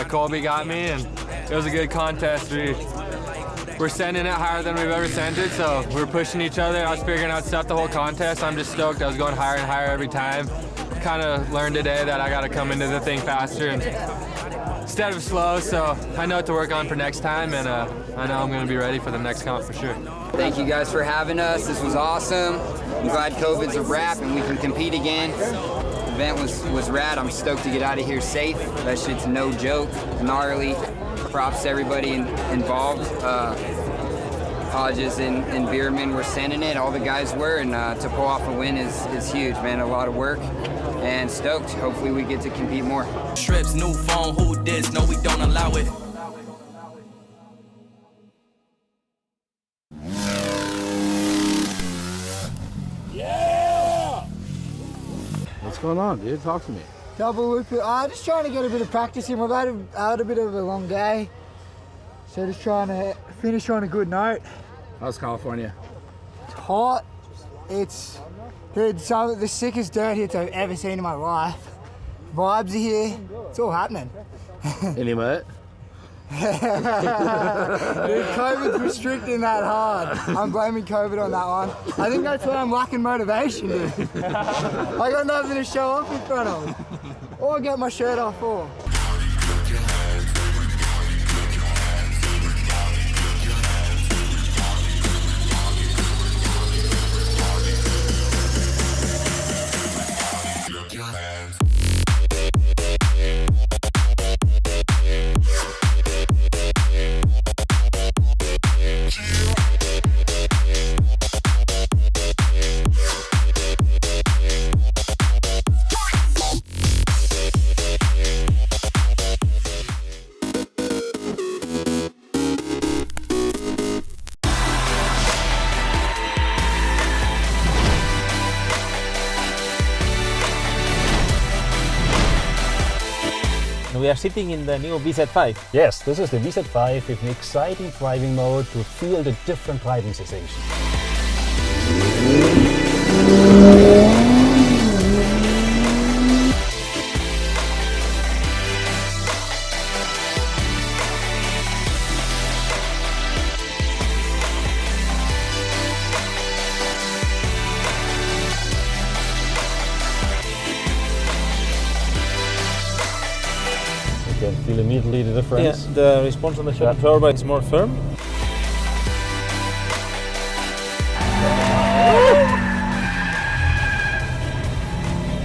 Speaker 9: Colby got me, and it was a good contest. We're sending it higher than we've ever sent it, so we're pushing each other. I was figuring out stuff the whole contest. I'm just stoked. I was going higher and higher every time. Kind of learned today that I got to come into the thing faster and instead of slow, so I know what to work on for next time, and I know I'm going to be ready for the next comp for sure.
Speaker 14: Thank you guys for having us. This was awesome. I'm glad COVID's a wrap and we can compete again. The event was rad. I'm stoked to get out of here safe. That shit's no joke. Gnarly. Props to everybody involved. Hodges and Bierman were sending it. All the guys were, and to pull off a win is huge, man. A lot of work. And stoked. Hopefully we get to compete more.
Speaker 8: Strips, new phone, who this? No, we don't allow it.
Speaker 17: Yeah!
Speaker 23: What's going on, dude? Talk to me.
Speaker 17: Double loop. Just trying to get a bit of practice in. We've had a bit of a long day. So just trying to finish on a good note.
Speaker 16: How's California?
Speaker 17: It's hot. It's, dude, some of the sickest dirt hits I've ever seen in my life. Vibes are here. It's all happening.
Speaker 16: Any mate?
Speaker 17: Dude, COVID's restricting that hard. I'm blaming COVID on that one. I think that's why I'm lacking motivation, dude. I got nothing to show off in front of. Or get my shirt off for.
Speaker 19: We are sitting in the new VZ5.
Speaker 25: Yes, this is the VZ5 with an exciting driving mode to feel the different driving sensations. You can feel immediately the difference.
Speaker 19: Yeah, the response on the turbine is more firm.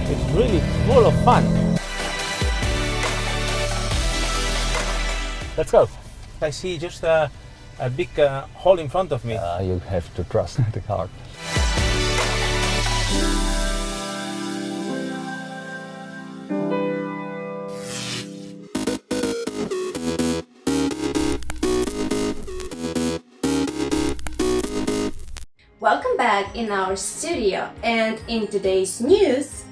Speaker 19: It's really full of fun.
Speaker 25: Let's go.
Speaker 19: I see just a big hole in front of me.
Speaker 25: You have to trust the car.
Speaker 26: Welcome back in our studio, and in today's news,